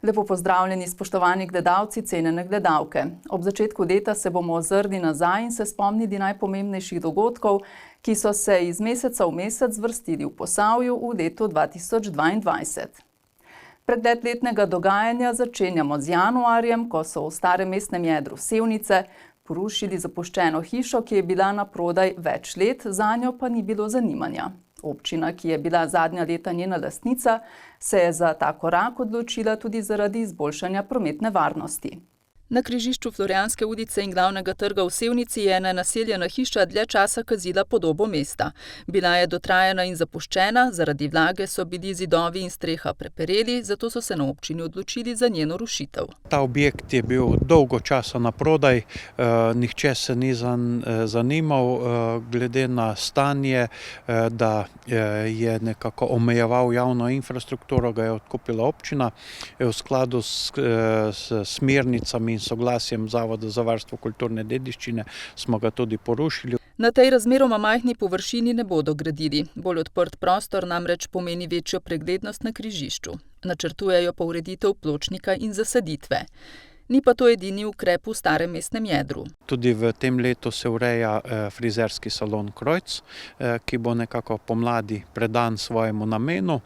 Lepo pozdravljeni, spoštovani gledalci, cenjene gledalke. Ob začetku leta se bomo ozrli nazaj in se spomnili najpomembnejših dogodkov, ki so se iz meseca v mesec vrstili v Posavju v letu 2022. Pregled letnega dogajanja začenjamo z januarjem, ko so v starem mestnem jedru Sevnice porušili zapuščeno hišo, ki je bila na prodaj več let, zanjo pa ni bilo zanimanja. Občina, ki je bila zadnja leta njena lastnica, se je za ta korak odločila tudi zaradi izboljšanja prometne varnosti. Na križišču Florjanske ulice in Glavnega trga v Sevnici je ena naseljena hiša dlje časa kazila podobo mesta. Bila je dotrajana in zapuščena, zaradi vlage so bili zidovi in streha prepereli, zato so se na občini odločili za njeno rušitev. Ta objekt je bil dolgo časa na prodaj, nihče se ni zanimal, glede na stanje, da je nekako omejeval javno infrastrukturo, ga je odkupila občina v skladu s smernicami in soglasjem Zavoda za varstvo kulturne dediščine smo ga tudi porušili. Na tej razmeroma majhni površini ne bodo gradili. Bolj odprt prostor namreč pomeni večjo preglednost na križišču. Načrtujejo pa ureditev pločnika in zasaditve. Ni pa to edini ukrep v starem mestnem jedru. Tudi v tem letu se ureja frizerski salon Krojc, ki bo nekako pomladi predan svojemu namenu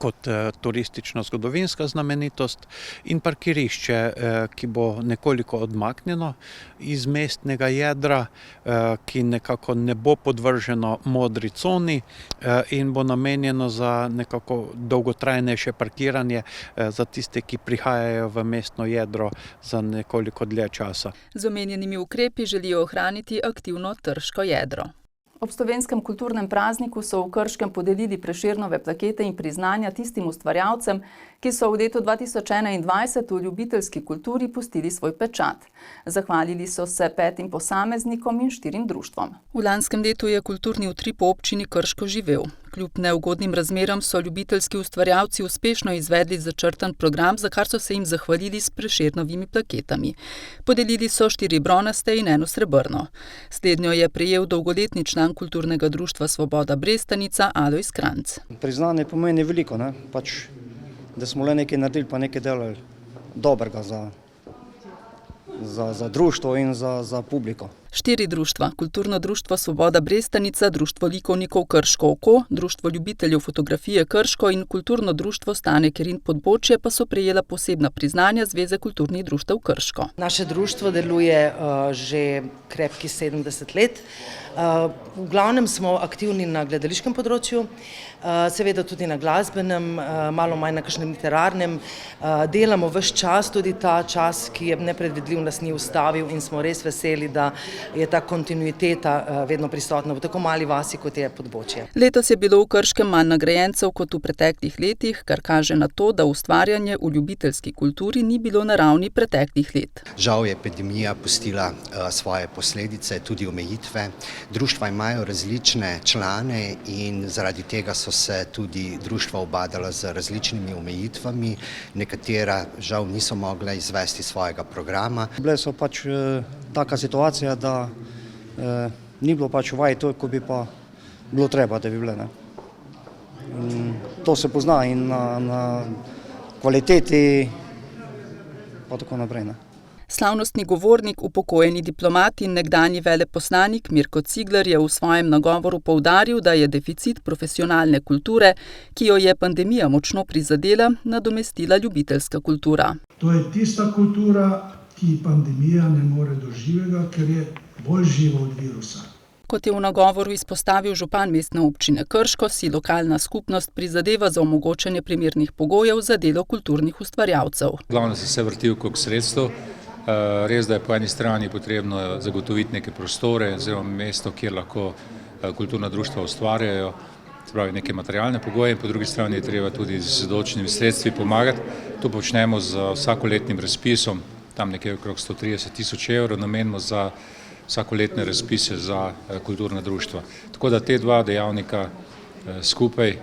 kot turistično-zgodovinska znamenitost, in parkirišče, ki bo nekoliko odmaknjeno iz mestnega jedra, ki nekako ne bo podvrženo modri coni in bo namenjeno za nekako dolgotrajnejše parkiranje za tiste, ki prihajajo v mestno jedro za nekoliko dlje časa. Z omenjenimi ukrepi želijo ohraniti aktivno trško jedro. Ob slovenskem kulturnem prazniku so v Krškem podelili Prešernove plakete in priznanja tistim ustvarjalcem, ki so v letu 2021 v ljubiteljski kulturi pustili svoj pečat. Zahvalili so se 5 posameznikom in 4 društvom. V lanskem letu je kulturni utrip v občini Krško živel. Kljub neugodnim razmeram so ljubiteljski ustvarjalci uspešno izvedli začrtan program, za kar so se jim zahvalili s Prešernovimi plaketami. Podelili so 4 bronaste in 1 srebrno. Slednjo je prejel dolgoletni član kulturnega društva Svoboda Brestanica Alojz Kranjc. Priznanje pomeni veliko, da smo le nekaj naredili, pa nekaj delali dobrega za društvo in za publiko. 4 društva, Kulturno društvo Svoboda Brestanica, Društvo likovnikov Krško oko, Društvo ljubiteljev fotografije Krško in Kulturno društvo Stane Kerin Podbočje pa so prejela posebna priznanja Zveze kulturnih društev Krško. Naše društvo deluje že krepki 70 let. V glavnem smo aktivni na gledališkem področju, seveda tudi na glasbenem, malo manj na kakšnem literarnem. Delamo ves čas, tudi ta čas, ki je nepredvidljiv, nas ni ustavil in smo res veseli, da je ta kontinuiteta vedno prisotna v tako mali vasi, kot je Podbočje. Letos je bilo v Krškem manj nagrajencev kot v preteklih letih, kar kaže na to, da ustvarjanje v ljubiteljski kulturi ni bilo na ravni preteklih let. Žal je epidemija pustila svoje posledice, tudi omejitve. Društva imajo različne člane in zaradi tega so se tudi društva ubadala z različnimi omejitvami. Nekatera žal niso mogla izvesti svojega programa. Bile so taka situacija, da ni bilo vaj to, ko bi pa bilo treba, da bi bile. To se pozna in na kvaliteti pa tako naprej. Slavnostni govornik, upokojeni diplomat in nekdanji veleposlanik Mirko Cigler je v svojem nagovoru poudaril, da je deficit profesionalne kulture, ki jo je pandemija močno prizadela, nadomestila ljubiteljska kultura. To je tista kultura, ki pandemija ne more doživeti, ker je bolj živa od virusa. Kot je v nagovoru izpostavil župan mestne občine Krško, si lokalna skupnost prizadeva za omogočanje primernih pogojev za delo kulturnih ustvarjalcev. Glavno se vrti okrog sredstev. Res, da je po eni strani potrebno zagotoviti neke prostore oziroma mesto, kjer lahko kulturna društva ustvarjajo, pravi neke materialne pogoje, in po drugi strani je treba tudi z določenimi sredstvi pomagati. To počnemo z vsakoletnim razpisom, tam nekje okrog 130 tisoč evrov namenimo za vsakoletne razpise za kulturna društva. Tako da te dva dejavnika skupaj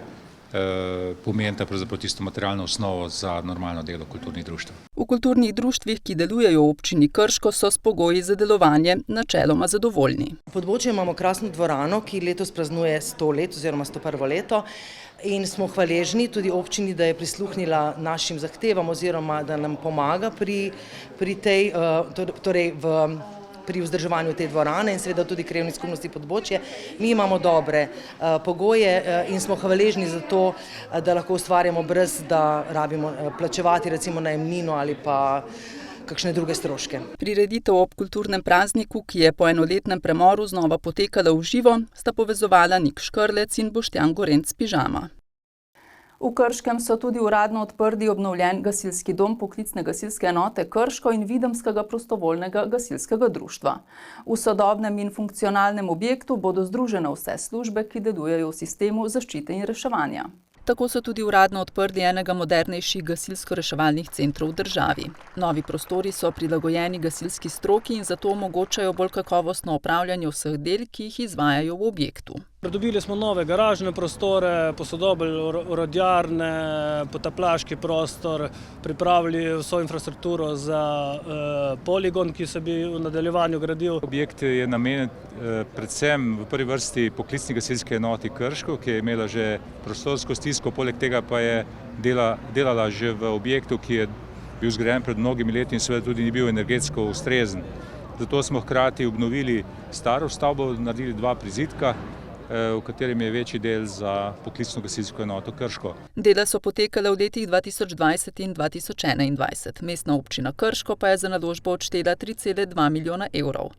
pomenita pravzaprav tisto materialno osnovo za normalno delo kulturnih društev. V kulturnih društvih, ki delujejo v občini Krško, so s pogoji za delovanje načeloma zadovoljni. V Podbočju imamo krasno dvorano, ki letos praznuje 100 let oziroma 101. leto in smo hvaležni tudi občini, da je prisluhnila našim zahtevam oziroma da nam pomaga pri vzdrževanju te dvorane in seveda tudi krajevni skupnosti Podbočje. Mi imamo dobre pogoje in smo hvaležni za to, da lahko ustvarjamo brez da rabimo plačevati recimo najemnino ali pa kakšne druge stroške. Prireditev ob kulturnem prazniku, ki je po enoletnem premoru znova potekala v živo, sta povezovala Nik Škrlec in Boštjan Gorenc Pižama. V Krškem so tudi uradno odprli obnovljen gasilski dom poklicne gasilske enote Krško in Videmskega prostovoljnega gasilskega društva. V sodobnem in funkcionalnem objektu bodo združene vse službe, ki delujejo v sistemu zaščite in reševanja. Tako so tudi uradno odprli enega modernejših gasilsko-reševalnih centrov v državi. Novi prostori so prilagojeni gasilski stroki in zato omogočajo bolj kakovostno opravljanje vseh del, ki jih izvajajo v objektu. Pridobili smo nove garažne prostore, posodobili orodjarne, potapljaški prostor, pripravili vso infrastrukturo za poligon, ki se bi v nadaljevanju gradil. Objekt je namenjen predvsem v prvi vrsti poklicni gasilski enoti Krško, ki je imela že prostorsko stisko, poleg tega pa je delala že v objektu, ki je bil zgrajen pred mnogimi leti in seveda tudi ni bil energetsko ustrezen. Zato smo hkrati obnovili staro stavbo, naredili 2 prizidka, v katerem je večji del za poklicno gasilsko enoto Krško. Dela so potekale v letih 2020 in 2021. Mestna občina Krško pa je za naložbo odštela 3,2 milijona evrov.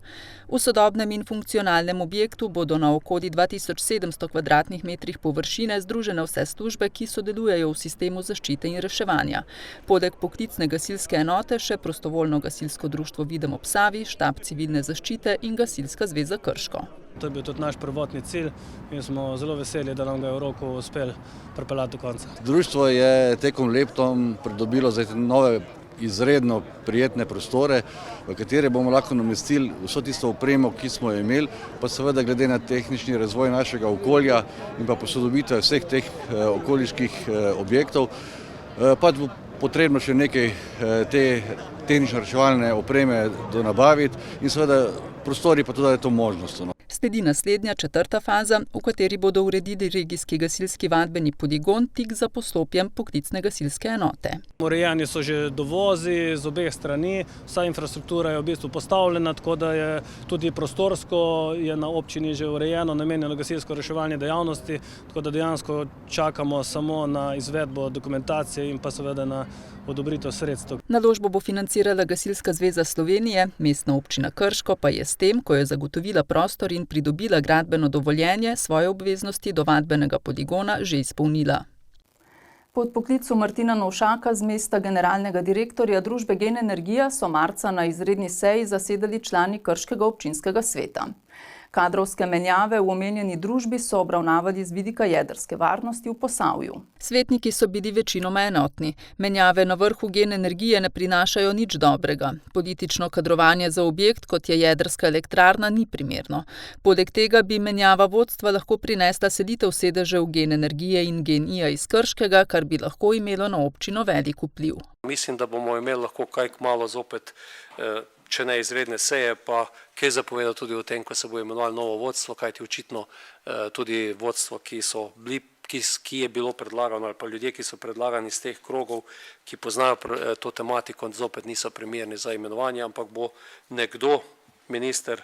V sodobnem in funkcionalnem objektu bodo na okoli 2700 kvadratnih metrih površine združene vse službe, ki sodelujejo v sistemu zaščite in reševanja. Poleg poklicne gasilske enote še prostovoljno gasilsko društvo Videm ob Savi, štab civilne zaščite in Gasilska zveza Krško. To je bil tudi naš prvotni cilj in smo zelo veseli, da nam ga je v roku uspelo pripeljati do konca. Društvo je tekom letom pridobilo nove izredno prijetne prostore, v katere bomo lahko namestili vso tisto opremo, ki smo jo imeli, pa seveda glede na tehnični razvoj našega okolja in pa posodobitev vseh teh okoliških objektov, pa bo potrebno še nekaj te tehnično reševalne opreme donabaviti in seveda prostori pa tudi je to možnost. Sledi naslednja 4. faza, v kateri bodo uredili regijski gasilski vadbeni poligon tik za poslopjem poklicne gasilske enote. Urejeni so že dovozi z obeh strani, vsa infrastruktura je v bistvu postavljena, tako da je tudi prostorsko je na občini že urejeno, namenjeno gasilsko reševalne dejavnosti, tako da dejansko čakamo samo na izvedbo dokumentacije in pa seveda na odobritev sredstev. Naložbo bo financirala Gasilska zveza Slovenije, mestna občina Krško pa je s tem, ko je zagotovila prostor in pridobila gradbeno dovoljenje, svoje obveznosti do vadbenega poligona že izpolnila. Po odpoklicu Martina Novšaka z mesta generalnega direktorja družbe Gen Energija so marca na izredni seji zasedali člani Krškega občinskega sveta. Kadrovske menjave v omenjeni družbi so obravnavali z vidika jedrske varnosti v Posavju. Svetniki so bili večinoma enotni. Menjave na vrhu Gen Energije ne prinašajo nič dobrega. Politično kadrovanje za objekt, kot je jedrska elektrarna, ni primerno. Poleg tega bi menjava vodstva lahko prinesla selitev sedežev Gen Energije in Gen-I iz Krškega, kar bi lahko imelo na občino velik vpliv. Mislim, da bomo imeli lahko kaj kmalu zopet, če ne izredne seje, pa kaj zapovedati tudi o tem, ko se bo imenovalo novo vodstvo, kajti očitno tudi vodstvo, ki je bilo predlagano, ali pa ljudje, ki so predlagani iz teh krogov, ki poznajo to tematiko, zopet niso primerni za imenovanje, ampak bo nekdo, minister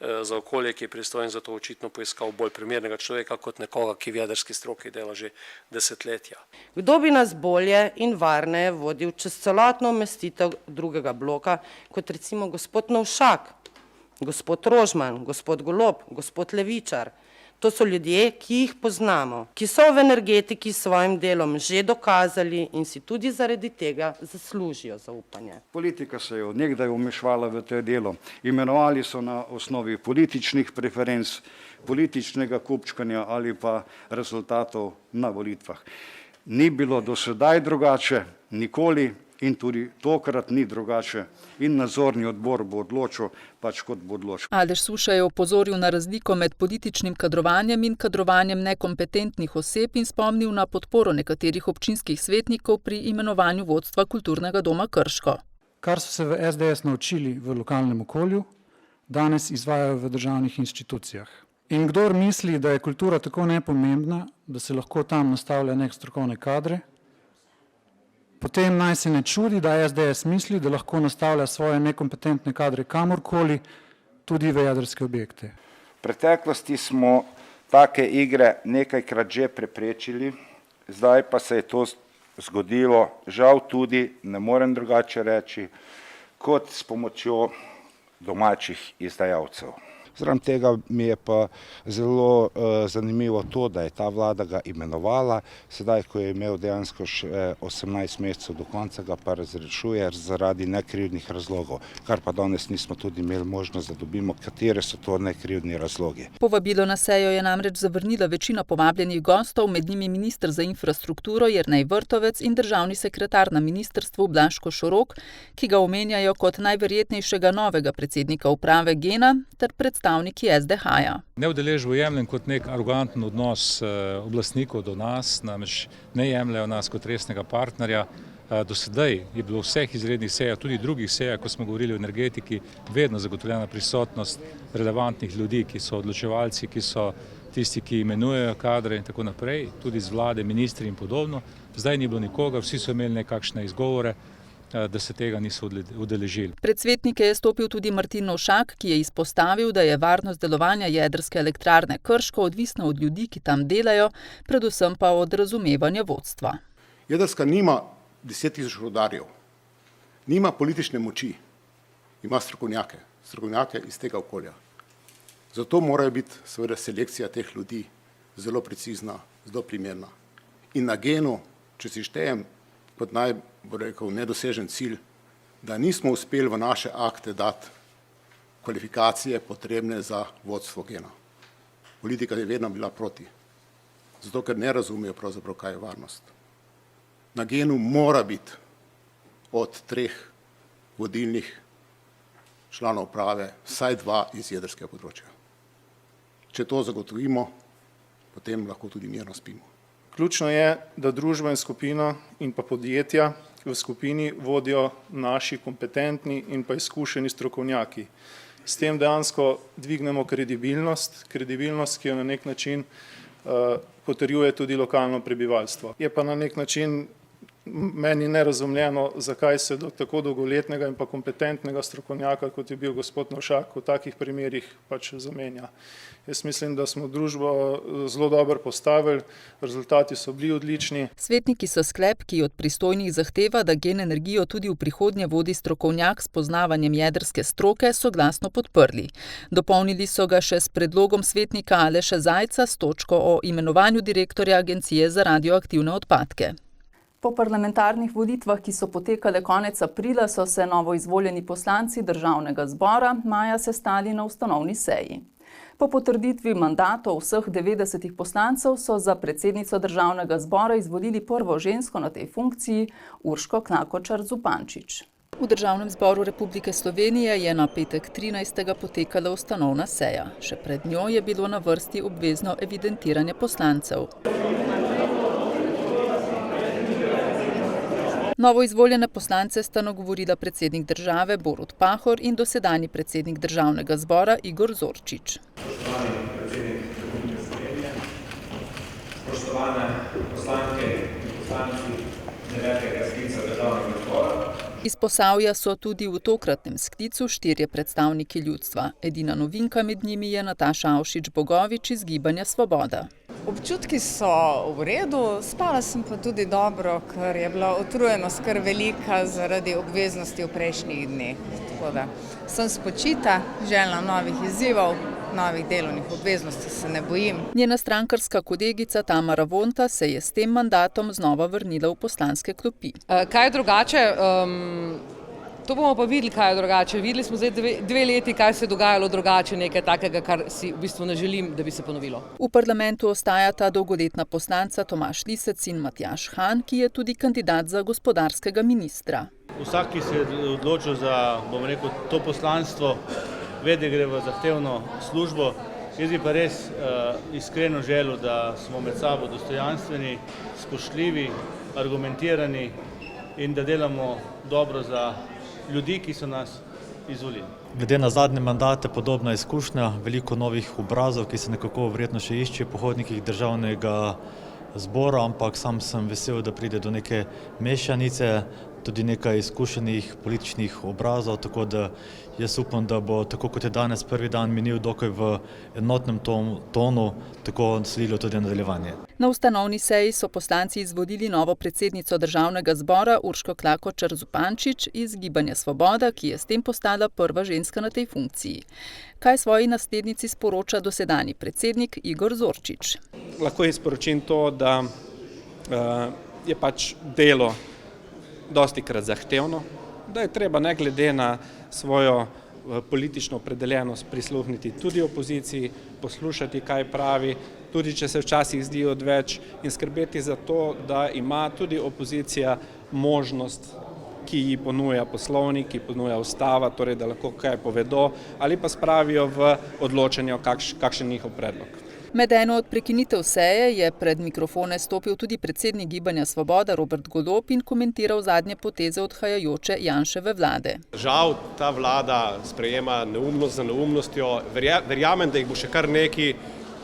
za okolje, ki je pristojen za to, očitno poiskal bolj primernega človeka kot nekoga, ki v jedrski stroki dela že desetletja. Kdo bi nas bolje in varneje vodil čez celotno umestitev drugega bloka, kot recimo gospod Novšak, gospod Rožman, gospod Golob, gospod Levičar? To so ljudje, ki jih poznamo, ki so v energetiki s svojim delom že dokazali in si tudi zaradi tega zaslužijo zaupanje. Politika se je od nekdaj vmešvala v to delo. Imenovali so na osnovi političnih preferenc, političnega kupčkanja ali pa rezultatov na volitvah. Ni bilo do sedaj drugače, nikoli In tudi tokrat ni drugače. In nadzorni odbor bo odločil, kot bo odločil. Aleš Suša je opozoril na razliko med političnim kadrovanjem in kadrovanjem nekompetentnih oseb in spomnil na podporo nekaterih občinskih svetnikov pri imenovanju vodstva Kulturnega doma Krško. Kar so se v SDS naučili v lokalnem okolju, danes izvajajo v državnih institucijah. In kdor misli, da je kultura tako nepomembna, da se lahko tam nastavlja nek strokovne kadre, potem naj se ne čudi, da SDS misli, da lahko nastavlja svoje nekompetentne kadre kamorkoli, tudi v jedrske objekte. V preteklosti smo take igre nekajkrat že preprečili, zdaj pa se je to zgodilo, žal tudi, ne morem drugače reči, kot s pomočjo domačih izdajalcev. Zraven tega mi je pa zelo zanimivo to, da je ta vlada ga imenovala, sedaj, ko je imel dejansko še 18 mesecev do konca, ga pa razrešuje zaradi nekrivdnih razlogov, kar pa danes nismo tudi imeli možnost, da dobimo, katere so to nekrivdni razlogi. Povabilo na sejo je namreč zavrnila večina povabljenih gostov, med njimi minister za infrastrukturo Jernej Vrtovec in državni sekretar na ministrstvu Blažko Šorok, ki ga omenjajo kot najverjetnejšega novega predsednika uprave Gena ter predstavniki SDH-ja. Neudeležbo jemljem kot nek aroganten odnos oblastnikov do nas, namreč ne jemljajo nas kot resnega partnerja. Do sedaj je bilo vseh izrednih sejah, tudi drugih sejah, ko smo govorili o energetiki, vedno zagotovljena prisotnost relevantnih ljudi, ki so odločevalci, ki so tisti, ki imenujejo kadre in tako naprej, tudi z vlade, ministri in podobno. Zdaj ni bilo nikoga, vsi so imeli nekakšne izgovore, da se tega niso udeležili. Pred svetnike je stopil tudi Martin Novšak, ki je izpostavil, da je varnost delovanja jedrske elektrarne Krško odvisna od ljudi, ki tam delajo, predvsem pa od razumevanja vodstva. Jedrska nima 10.000 rudarjev, nima politične moči, ima strokovnjake iz tega okolja. Zato mora biti seveda selekcija teh ljudi zelo precizna, zelo primerna. In na Genu, če si štejem kot nedosežen cilj, da nismo uspeli v naše akte dati kvalifikacije potrebne za vodstvo Gena. Politika je vedno bila proti, zato ker ne razumejo pravzaprav, kaj je varnost. Na Genu mora biti od 3 vodilnih članov uprave vsaj 2 iz jedrskega področja. Če to zagotovimo, potem lahko tudi mirno spimo. Ključno je, da družba in skupina in pa podjetja v skupini vodijo naši kompetentni in pa izkušeni strokovnjaki. S tem dejansko dvignemo kredibilnost, ki jo na nek način potrjuje tudi lokalno prebivalstvo. Je pa na nek način meni nerazumljeno, zakaj se do tako dolgoletnega in pa kompetentnega strokovnjaka, kot je bil gospod Novšak, v takih primerih pač zamenja. Jaz mislim, da smo družbo zelo dobro postavili, rezultati so bili odlični. Svetniki so sklep, ki od pristojnih zahteva, da Gen energijo tudi v prihodnje vodi strokovnjak s poznavanjem jedrske stroke, soglasno podprli. Dopolnili so ga še s predlogom svetnika Aleša Zajca s točko o imenovanju direktorja Agencije za radioaktivne odpadke. Po parlamentarnih volitvah, ki so potekale konec aprila, so se novoizvoljeni poslanci državnega zbora maja sestali na ustanovni seji. Po potrditvi mandatov vseh 90 poslancev so za predsednico državnega zbora izvolili prvo žensko na tej funkciji, Urško Klakočar Zupančič. V Državnem zboru Republike Slovenije je na petek 13. potekala ustanovna seja. Še pred njo je bilo na vrsti obvezno evidentiranje poslancev. Novoizvoljene poslance sta nagovorila predsednik države Borut Pahor in dosedanji predsednik državnega zbora Igor Zorčič. Spoštovani predsednik Republike Slovenije, spoštovane poslanke in poslanci 9. sklica državnega zbora. Iz Posavja so tudi v tokratnem sklicu 4 predstavniki ljudstva. Edina novinka med njimi je Nataša Avšič Bogovič iz Gibanja Svoboda. Občutki so v redu, spala sem pa tudi dobro, ker je bila utrujenost kar velika zaradi obveznosti v prejšnjih dneh. Tako da sem spočita, željna novih izzivov, novih delovnih obveznosti se ne bojim. Njena strankarska kolegica Tamara Vonta se je s tem mandatom znova vrnila v poslanske klopi. Kaj je drugače? To bomo pa videli, kaj je drugače. Videli smo zdaj 2 leti, kaj se je dogajalo drugače, nekaj takega, kar si v bistvu ne želim, da bi se ponovilo. V parlamentu ostajata dolgoletna poslanca Tomaž Lisec in Matjaž Han, ki je tudi kandidat za gospodarskega ministra. Vsak, ki se je odločil za, bom rekel, to poslanstvo, ve, da gre v zahtevno službo. Jaz bi pa res iskreno želel, da smo med sabo dostojanstveni, spoštljivi, argumentirani in da delamo dobro za ljudi, ki so nas izvolili. Glede na zadnje mandate podobna izkušnja, veliko novih obrazov, ki se nekako verjetno še iščejo po hodnikih državnega zbora, ampak sam sem vesel, da pride do neke mešanice, tudi nekaj izkušenih političnih obrazov, tako da jaz upam, da bo tako kot je danes prvi dan minil dokaj v enotnem tonu, tako sledilo tudi nadaljevanje. Na ustanovni seji so poslanci izvolili novo predsednico državnega zbora Urško Klakočar Zupančič iz Gibanja Svoboda, ki je s tem postala prva ženska na tej funkciji. Kaj svoji naslednici sporoča dosedanji predsednik Igor Zorčič? Lahko sporočim to, da je pač delo dostikrat zahtevno, da je treba ne glede na svojo politično opredeljenost prisluhniti tudi opoziciji, poslušati, kaj pravi, tudi če se včasih zdi odveč, in skrbeti za to, da ima tudi opozicija možnost, ki ji ponuja poslovnik, ki ponuja ustava, torej da lahko kaj povedo ali pa spravijo v odločanje, kakšen njihov predlog. Med eno od prekinitev seje je pred mikrofone stopil tudi predsednik Gibanja Svoboda Robert Golob in komentiral zadnje poteze odhajajoče Janševe vlade. Žal ta vlada sprejema neumnost za neumnostjo. Verjamem, da jih bo še kar nekaj.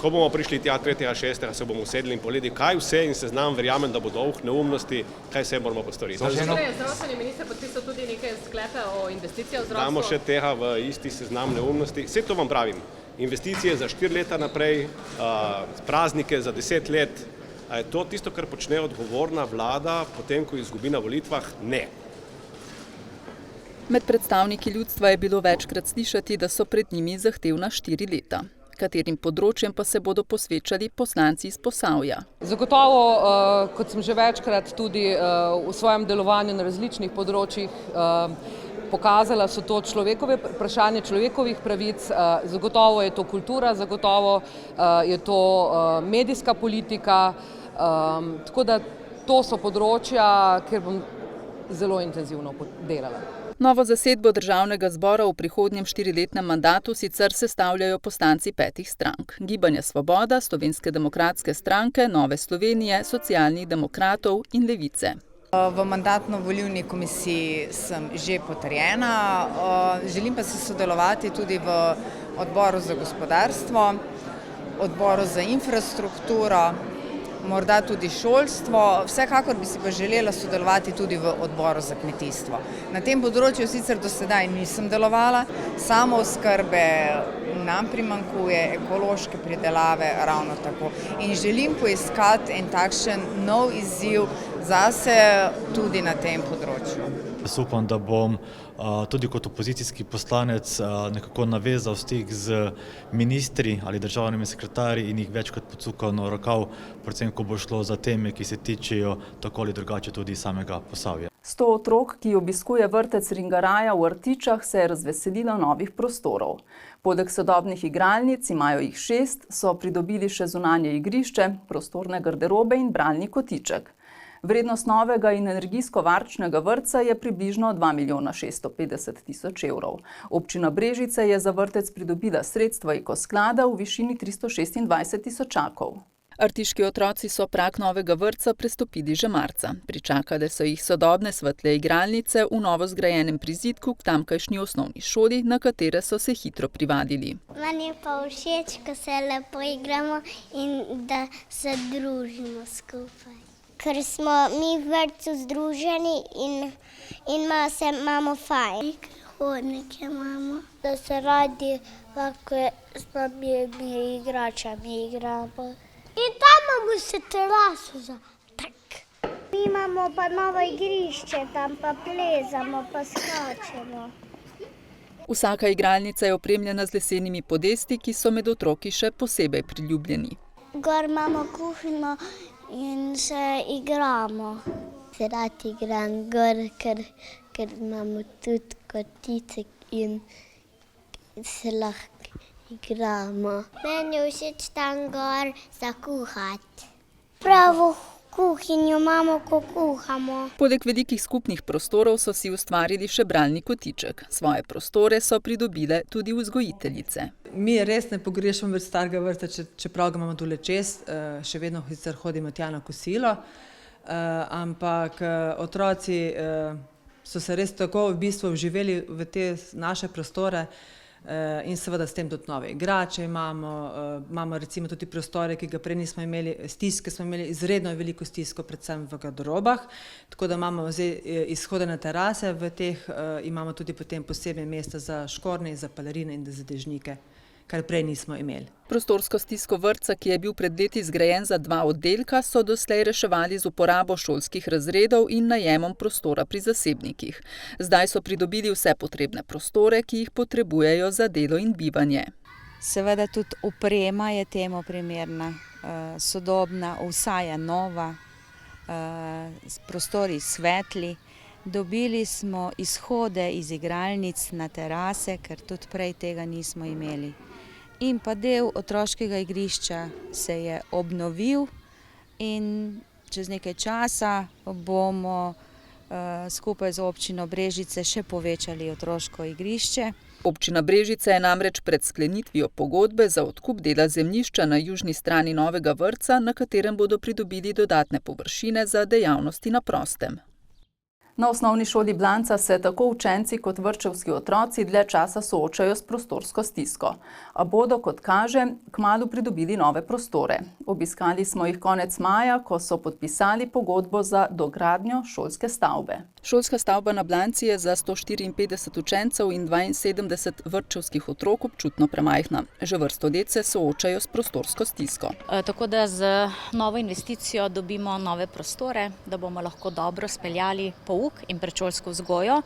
Ko bomo prišli tja 3. 6. se bomo usedli in pogledali, kaj vse in seznam, verjamem, da bo dolg neumnosti, kaj vse moramo postoriti. Zdravstveni minister podpisal tudi nekaj sklepe o investicijah v zdravstvo. Damo še tega v isti seznam neumnosti. Vse to vam pravim. Investicije za 4 leta naprej, praznike za 10 let. A je to tisto, kar počne odgovorna vlada, potem, ko izgubi na volitvah? Ne. Med predstavniki ljudstva je bilo večkrat slišati, da so pred njimi zahtevna 4 leta. Katerim področjem pa se bodo posvečali poslanci iz Posavja. Zagotovo, kot sem že večkrat tudi v svojem delovanju na različnih področjih pokazala, so to vprašanje človekovih pravic, zagotovo je to kultura, zagotovo je to medijska politika, tako da to so področja, kjer bom zelo intenzivno delala. Novo zasedbo državnega zbora v prihodnjem 4-letnem mandatu sicer sestavljajo poslanci 5 strank: Gibanja Svoboda, Slovenske demokratske stranke, Nove Slovenije, Socialnih demokratov in Levice. V mandatno-volilni komisiji sem že potrjena, želim pa se sodelovati tudi v odboru za gospodarstvo, odboru za infrastrukturo, morda tudi šolstvo, vsekakor bi si pa želela sodelovati tudi v odboru za kmetijstvo. Na tem področju sicer do sedaj nisem delovala, samooskrbe nam primanjkuje, ekološke pridelave ravno tako. In želim poiskati en takšen nov izziv zase tudi na tem področju. Jaz upam, da bom tudi kot opozicijski poslanec nekako navezal stik z ministri ali državnimi sekretarji in jih večkrat pocukal na rokav, predvsem ko bo šlo za teme, ki se tičejo tako ali drugače tudi samega Posavja. 100 otrok, ki obiskuje vrtec Ringaraja v Rtičah, se je razveselilo novih prostorov. Poleg sodobnih igralnic, imajo jih 6, so pridobili še zunanje igrišče, prostorne garderobe in bralni kotiček. Vrednost novega in energijsko varčnega vrtca je približno 2 650 000 evrov. Občina Brežice je za vrtec pridobila sredstva Eko sklada v višini 326 tisočakov. Rtiški otroci so prag novega vrtca prestopili že marca. Pričakale so jih sodobne svetle igralnice v novo zgrajenem prizidku k tamkajšnji osnovni šoli, na katere so se hitro privadili. Meni je pa všeč, ko se lepo igramo in da se družimo skupaj. Ker smo mi v vrtcu združeni in imamo fajn. Hodnike imamo. Da se radi lahko s novimi igračami igramo. In tam imamo se teraso za tak. Mi imamo pa novo igrišče, tam pa plezamo, pa skačemo. Vsaka igralnica je opremljena z lesenimi podesti, ki so med otroki še posebej priljubljeni. Gor imamo kuhinjo in se igramo. Se rad igram gor, ker ker imamo tudi kotice in se lahko igramo. Meni je všeč tam gor za kuhati. Pravo kuhinjo imamo, ko kuhamo. Poleg velikih skupnih prostorov so si ustvarili še bralni kotiček. Svoje prostore so pridobile tudi vzgojiteljice. Mi res ne pogrešamo več starega vrta, čeprav ga imamo tule čez, še vedno sicer hodimo tja na kosilo, ampak otroci so se res tako v bistvu vživeli v te naše prostore in seveda s tem tudi nove igrače imamo recimo tudi prostore, ki ga prej nismo imeli, stiske smo imeli izredno veliko stisko, predvsem v garderobah, tako da imamo zdaj izhode na terase, v teh imamo tudi potem posebne mesta za škornje, za balerine in za dežnike, kar prej nismo imeli. Prostorsko stisko vrtca, ki je bil pred leti zgrajen za 2 oddelka, so doslej reševali z uporabo šolskih razredov in najemom prostora pri zasebnikih. Zdaj so pridobili vse potrebne prostore, ki jih potrebujejo za delo in bivanje. Seveda tudi oprema je temu primerna, sodobna, vsa je nova, prostori svetli. Dobili smo izhode iz igralnic na terase, ker tudi prej tega nismo imeli. In pa del otroškega igrišča se je obnovil in čez nekaj časa bomo skupaj z občino Brežice še povečali otroško igrišče. Občina Brežice je namreč pred sklenitvijo pogodbe za odkup dela zemljišča na južni strani novega vrtca, na katerem bodo pridobili dodatne površine za dejavnosti na prostem. Na osnovni šoli Blanca se tako učenci kot vrtčevski otroci dlje časa soočajo s prostorsko stisko, a bodo, kot kaže, kmalu pridobili nove prostore. Obiskali smo jih konec maja, ko so podpisali pogodbo za dogradnjo šolske stavbe. Šolska stavba na Blanci je za 154 učencev in 72 vrtčevskih otrok občutno premajhna. Že vrsto let se soočajo s prostorsko stisko. Tako da z novo investicijo dobimo nove prostore, da bomo lahko dobro speljali pouk in predšolsko vzgojo.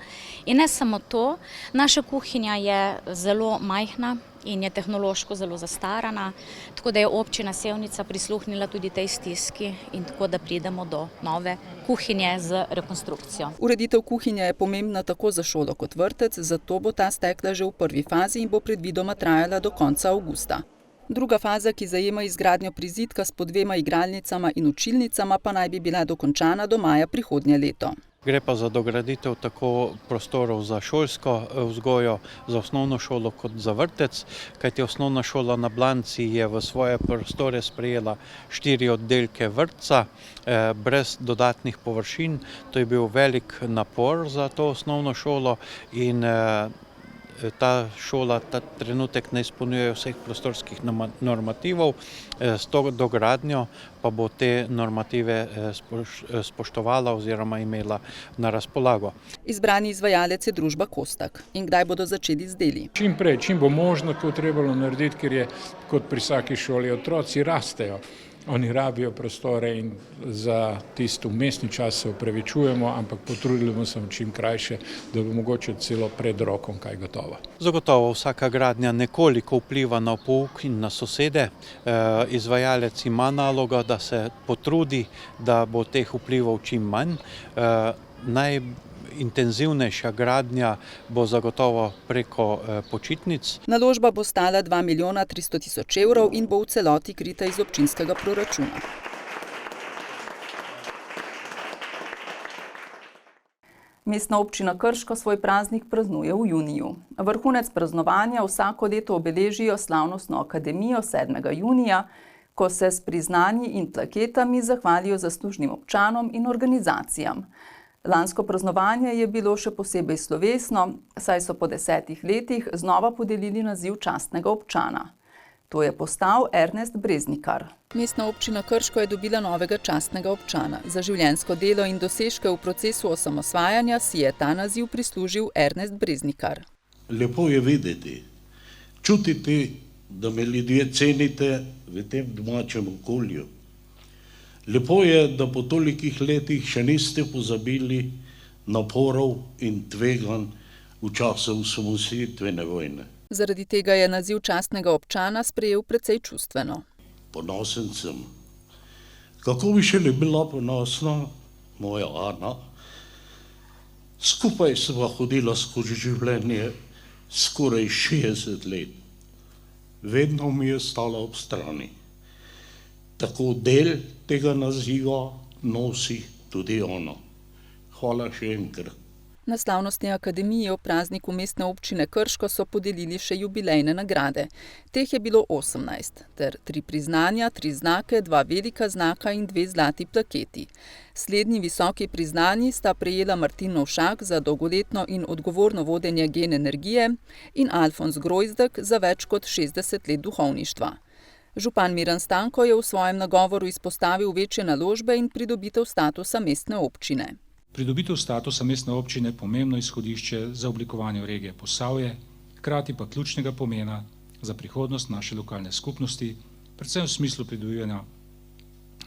In ne samo to, naša kuhinja je zelo majhna in je tehnološko zelo zastarana, tako da je občina Sevnica prisluhnila tudi tej stiski in tako da pridemo do nove kuhinje z rekonstrukcijo. Ureditev kuhinje je pomembna tako za šolo kot vrtec, zato bo ta stekla že v prvi fazi in bo predvidoma trajala do konca avgusta. Druga faza, ki zajema izgradnjo prizidka s po 2 igralnicama in učilnicama, pa naj bi bila dokončana do maja prihodnje leto. Gre pa za dograditev tako prostorov za šolsko vzgojo, za osnovno šolo kot za vrtec, kajti osnovna šola na Blanci je v svoje prostore sprejela 4 oddelke vrtca brez dodatnih površin. To je bil velik napor za to osnovno šolo in ta šola ta trenutek ne izpolnjuje vseh prostorskih normativov, s to dogradnjo pa bo te normative spoštovala oziroma imela na razpolago. Izbrani izvajalec je družba Kostak. In kdaj bodo začeli z deli? Čim prej, čim bo možno, to trebalo narediti, ker je kot pri vsaki šoli otroci rastejo. Oni rabijo prostore in za tisto vmesni čas se opravičujemo, ampak potrudili bomo se čim krajše, da bo mogoče celo pred rokom kaj gotovo. Zagotovo vsaka gradnja nekoliko vpliva na pouk in na sosede. Izvajalec ima nalogo, da se potrudi, da bo teh vplivov čim manj. Intenzivnejša gradnja bo zagotovo preko počitnic. Naložba bo stala 2 milijona 300 tisoč evrov in bo v celoti krita iz občinskega proračuna. Mestna občina Krško svoj praznik praznuje v juniju. Vrhunec praznovanja vsako leto obeležijo slavnostno akademijo 7. junija, ko se s priznanji in plaketami zahvalijo zaslužnim občanom in organizacijam. Lansko praznovanje je bilo še posebej slovesno, saj so po 10 letih znova podelili naziv častnega občana. To je postal Ernest Breznikar. Mestna občina Krško je dobila novega častnega občana. Za življenjsko delo in dosežke v procesu osamosvajanja si je ta naziv prislužil Ernest Breznikar. Lepo je videti, čutiti, da me ljudje cenite v tem domačem okolju. Lepo je, da po tolikih letih še niste pozabili naporov in tveganj v času osamosvojitvene vojne. Zaradi tega je naziv častnega občana sprejel precej čustveno. Ponosen sem. Kako bi še le bila ponosna moja Ana? Skupaj sva hodila skozi življenje skoraj 60 let. Vedno mi je stala ob strani. Tako del tega naziva nosi tudi ona. Hvala še enkrat. Na slavnostni akademiji ob prazniku Mestne občine Krško so podelili še jubilejne nagrade. Teh je bilo 18, ter 3 priznanja, 3 znake, 2 velika znaka in 2 zlati plaketi. Slednji visoki priznanji sta prejela Martin Novšak za dolgoletno in odgovorno vodenje Gen energije in Alfons Grojzdek za več kot 60 let duhovništva. Župan Miran Stanko je v svojem nagovoru izpostavil večje naložbe in pridobitev statusa mestne občine. Pridobitev statusa mestne občine je pomembno izhodišče za oblikovanje regije Posavje, hkrati pa ključnega pomena za prihodnost naše lokalne skupnosti, predvsem v smislu pridobivanja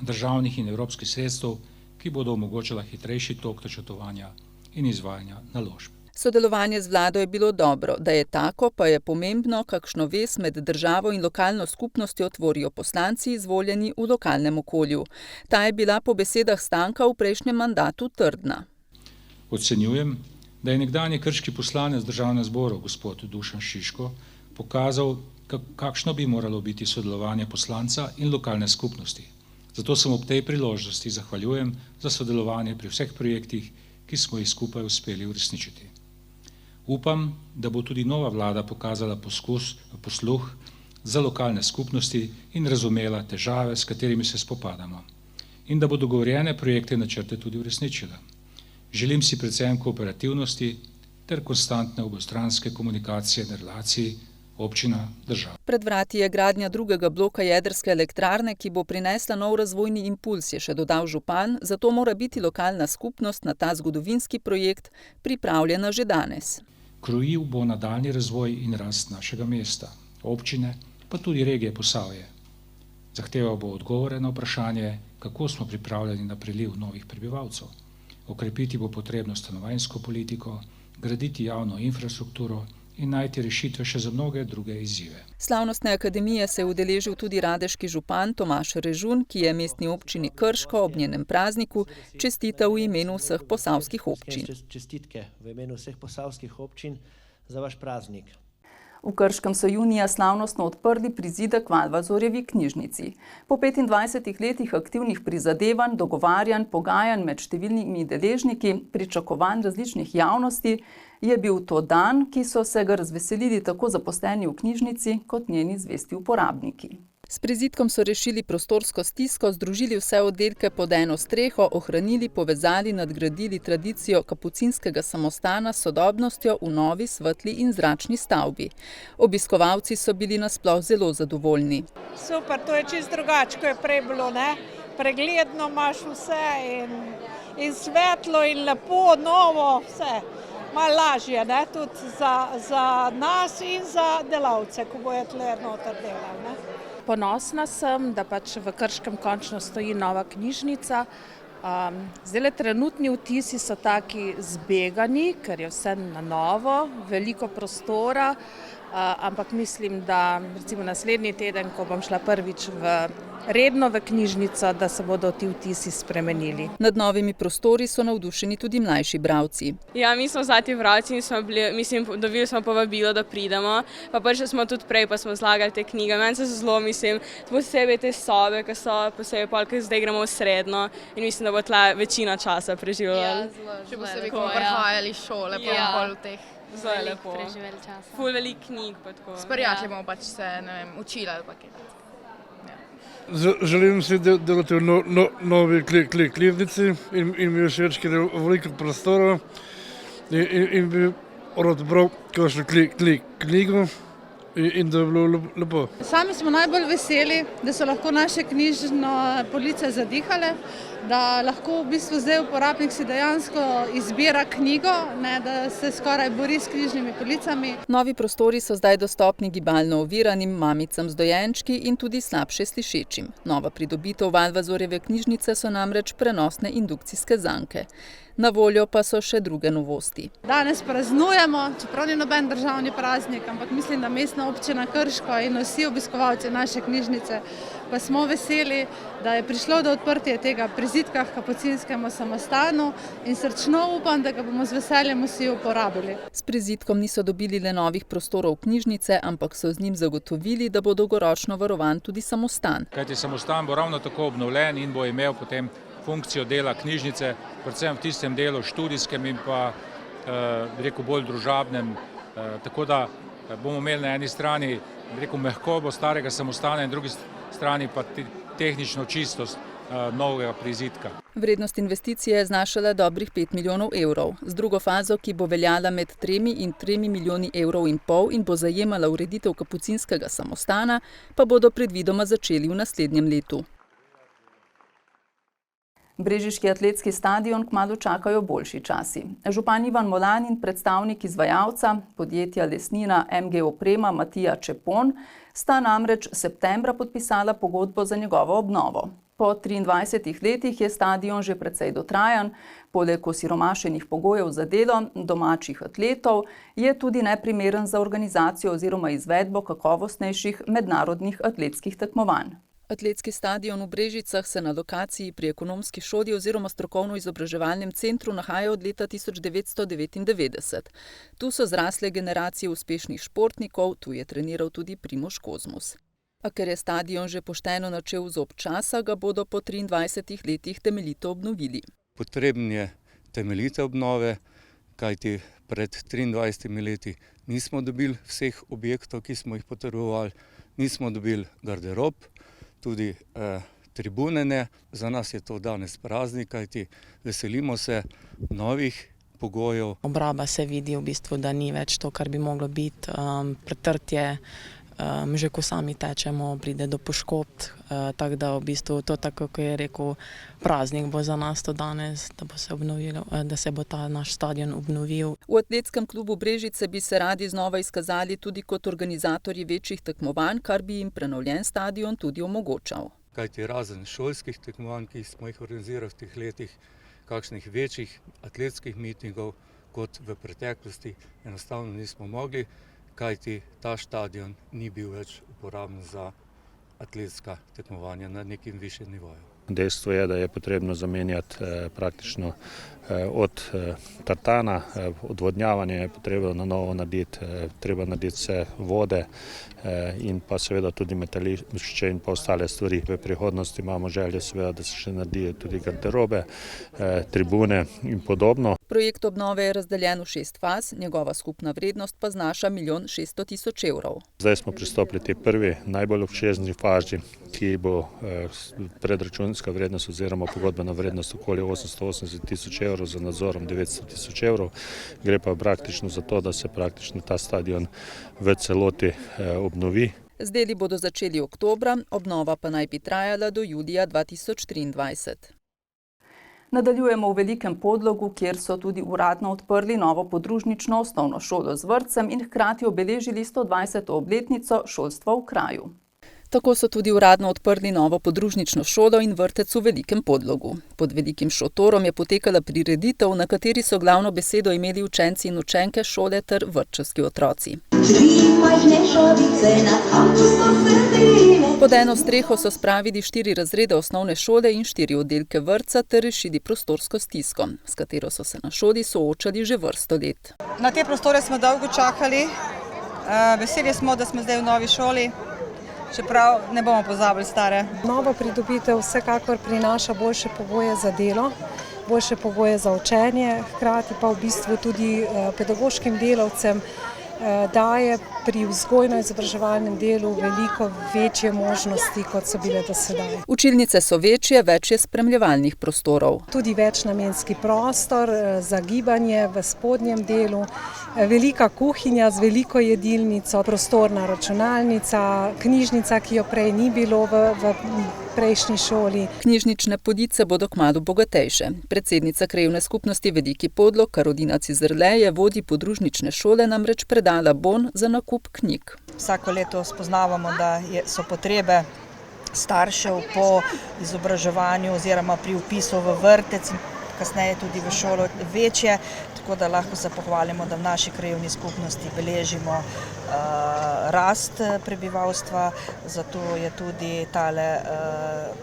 državnih in evropskih sredstev, ki bodo omogočala hitrejši tok načrtovanja in izvajanja naložb. Sodelovanje z vlado je bilo dobro, da je tako, pa je pomembno, kakšno vez med državo in lokalno skupnostjo tvorijo poslanci izvoljeni v lokalnem okolju. Ta je bila po besedah Stanka v prejšnjem mandatu trdna. Ocenjujem, da je nekdanji krški poslanec državnega zbora, gospod Dušan Šiško, pokazal, kakšno bi moralo biti sodelovanje poslanca in lokalne skupnosti. Zato sem ob tej priložnosti zahvaljujem za sodelovanje pri vseh projektih, ki smo jih skupaj uspeli uresničiti. Upam, da bo tudi nova vlada pokazala posluh za lokalne skupnosti in razumela težave, s katerimi se spopadamo, in da bo dogovorjene projekte in načrte tudi uresničila. Želim si predvsem kooperativnosti ter konstantne obostranske komunikacije in relacij občina-država. Pred vrati je gradnja drugega bloka jedrske elektrarne, ki bo prinesla nov razvojni impuls, je še dodal župan, zato mora biti lokalna skupnost na ta zgodovinski projekt pripravljena že danes. Krojil bo nadaljnji razvoj in rast našega mesta, občine, pa tudi regije Posavje. Zahteval bo odgovore na vprašanje, kako smo pripravljeni na priliv novih prebivalcev. Okrepiti bo potrebno stanovanjsko politiko, graditi javno infrastrukturo in najti rešitve še za mnoge druge izzive. Slavnostne akademije se je udeležil tudi radeški župan Tomaž Režun, ki je mestni občini Krško ob njenem prazniku čestital v imenu vseh posavskih občin. Čestitke v imenu vseh posavskih občin za vaš praznik. V Krškem so junija slavnostno odprli prizidek v Valvazorjevi knjižnici. Po 25 letih aktivnih prizadevanj, dogovarjanj, pogajanj med številnimi deležniki, pričakovanj različnih javnosti, je bil to dan, ki so se ga razveselili tako zaposleni v knjižnici kot njeni zvesti uporabniki. S prizidkom so rešili prostorsko stisko, združili vse oddelke pod eno streho, ohranili, povezali, nadgradili tradicijo kapucinskega samostana s sodobnostjo v novi, svetli in zračni stavbi. Obiskovalci so bili nasploh zelo zadovoljni. Super, to je čisto drugače, kot je prej bilo, ne? Pregledno imaš vse in svetlo in lepo, novo, vse. Malo lažje, ne? Tudi za nas in za delavce, ko bojo tle noter delali, ne? Ponosna sem, da pač v Krškem končno stoji nova knjižnica. Zdaj trenutni vtisi so taki zbegani, ker je vse na novo, veliko prostora, ampak mislim, da recimo naslednji teden, ko bom šla prvič redno v knjižnico, da se bodo ti vtisi spremenili. Nad novimi prostori so navdušeni tudi mlajši bralci. Ja, mi smo zlati bralci in dobili smo povabilo, da pridemo, pa prišli smo tudi prej, pa smo zlagali te knjige. Meni se zelo, posebej te sobe, ki so posebej pol, ker zdaj gremo v srednjo in mislim, da bo tla večina časa preživljali. Ja, še posebej, ko bomo prihajali iz šole, pa bolj v teh preživeli časa. Ful veliko knjig pa tako. S prijatelji bomo pač se, učili ali pa kaj. Želim si delati v novi knjižnici in mi je všeč, ker je veliko prostora in bi rad bral kakšno knjigo in da je bilo lepo. Sami smo najbolj veseli, da so lahko naše knjižne police zadihale, da lahko v bistvu zdaj uporabnik si dejansko izbira knjigo, ne, da se skoraj bori s knjižnimi policami. Novi prostori so zdaj dostopni gibalno oviranim, mamicam z dojenčki in tudi slabše slišečim. Nova pridobitev Valvazorjeve knjižnice so namreč prenosne indukcijske zanke. Na voljo pa so še druge novosti. Danes praznujemo, čeprav ni noben državni praznik, ampak mislim, da Mestna Mestna občina Krško in vsi obiskovalci naše knjižnice pa smo veseli, da je prišlo do odprtja tega prizidka k Kapucinskemu samostanu in srčno upam, da ga bomo z veseljem vsi uporabili. S prizidkom niso dobili le novih prostorov knjižnice, ampak so z njim zagotovili, da bo dolgoročno varovan tudi samostan. Kajti samostan bo ravno tako obnovljen in bo imel potem funkcijo dela knjižnice, predvsem v tistem delu študijskem in pa bolj družabnem, tako da bomo imeli na eni strani mehkobo starega samostana in drugi strani pa tehnično čistost novega prizidka. Vrednost investicije je znašala dobrih 5 milijonov evrov. Z drugo fazo, ki bo veljala med 3 in 3,5 milijoni evrov in bo zajemala ureditev Kapucinskega samostana, pa bodo predvidoma začeli v naslednjem letu. Brežiški atletski stadion kmalu čakajo boljši časi. Župan Ivan Molan in predstavnik izvajalca, podjetja Lesnina MG Oprema Matija Čepon, sta namreč septembra podpisala pogodbo za njegovo obnovo. Po 23 letih je stadion že precej dotrajan, poleg osiromašenih pogojev za delo domačih atletov je tudi neprimeren za organizacijo oziroma izvedbo kakovostnejših mednarodnih atletskih tekmovanj. Atletski stadion v Brežicah se na lokaciji pri ekonomski šoli oziroma strokovno-izobraževalnem centru nahaja od leta 1999. Tu so zrasle generacije uspešnih športnikov, tu je treniral tudi Primož Kozmus. A ker je stadion že pošteno načel zob časa, ga bodo po 23 letih temeljito obnovili. Potreben je temeljite obnove, kajti pred 23 leti nismo dobili vseh objektov, ki smo jih potrebovali, nismo dobili garderob, tudi tribune ne. Za nas je to danes praznik, kajti veselimo se novih pogojev. Obraba se vidi v bistvu, da ni več to, kar bi moglo biti. Pretrtje, že ko sami tečemo, pride do poškodb, tako da v bistvu to, tako kot je rekel, praznik bo za nas to danes, da se bo ta naš stadion obnovil. V atletskem klubu Brežice bi se radi znova izkazali tudi kot organizatorji večjih tekmovanj, kar bi jim prenovljen stadion tudi omogočal. Kajti razen šolskih tekmovanj, ki smo jih organizirali v teh letih, kakšnih večjih atletskih mitingov kot v preteklosti enostavno nismo mogli, kajti ta stadion ni bil več uporaben za atletska tekmovanja na nekim višjem nivoju. Dejstvo je, da je potrebno zamenjati praktično od tartana, odvodnjavanje je potrebno na novo narediti, treba narediti vse vode in pa seveda tudi metališče in pa ostale stvari. V prihodnosti imamo želje seveda, da se še naredijo tudi garderobe, tribune in podobno. Projekt obnove je razdeljen v 6 faz, njegova skupna vrednost pa znaša 1 600 000 evrov. Zdaj smo pristopili tej prvi, najbolj obsežni fazi, ki bo predračunska vrednost oziroma pogodbena vrednost okoli 880 000 evrov, za nadzorom 900 000 evrov. Gre pa praktično za to, da se praktično ta stadion v celoti obnovi. Z deli bodo začeli oktobra, obnova pa naj bi trajala do julija 2023. Nadaljujemo v Velikem Podlogu, kjer so tudi uradno odprli novo podružnično osnovno šolo z vrtcem in hkrati obeležili 120. obletnico šolstva v kraju. Tako so tudi uradno odprli novo podružnično šolo in vrtec v Velikem Podlogu. Pod velikim šotorom je potekala prireditev, na kateri so glavno besedo imeli učenci in učenke šole ter vrtčevski otroci. Pod eno streho so spravili 4 razrede osnovne šole in 4 oddelke vrtca ter rešili prostorsko stisko, s katero so se na šoli soočali že vrsto let. Na te prostore smo dolgo čakali, veseli smo, da smo zdaj v novi šoli. Čeprav ne bomo pozabili stare. Nova pridobitev vsekakor prinaša boljše pogoje za delo, boljše pogoje za učenje, hkrati pa v bistvu tudi pedagoškim delavcem daje pri vzgojno-izobraževalnem delu veliko večje možnosti, kot so bile do sedaj. Učilnice so večje, več je spremljevalnih prostorov. Tudi večnamenski prostor za gibanje v spodnjem delu, velika kuhinja z veliko jedilnico, prostorna računalnica, knjižnica, ki jo prej ni bilo v prejšnji šoli. Knjižnične police bodo kmalu bogatejše. Predsednica krajevne skupnosti Veliki Podlog Karolina Cizrle je vodji podružnične šole namreč predala bon za nakup knjig. Vsako leto spoznavamo, da so potrebe staršev po izobraževanju oziroma pri vpisu v vrtec kasneje tudi v šolo večje, tako da lahko se pohvalimo, da v naši krajevni skupnosti beležimo rast prebivalstva, zato je tudi tale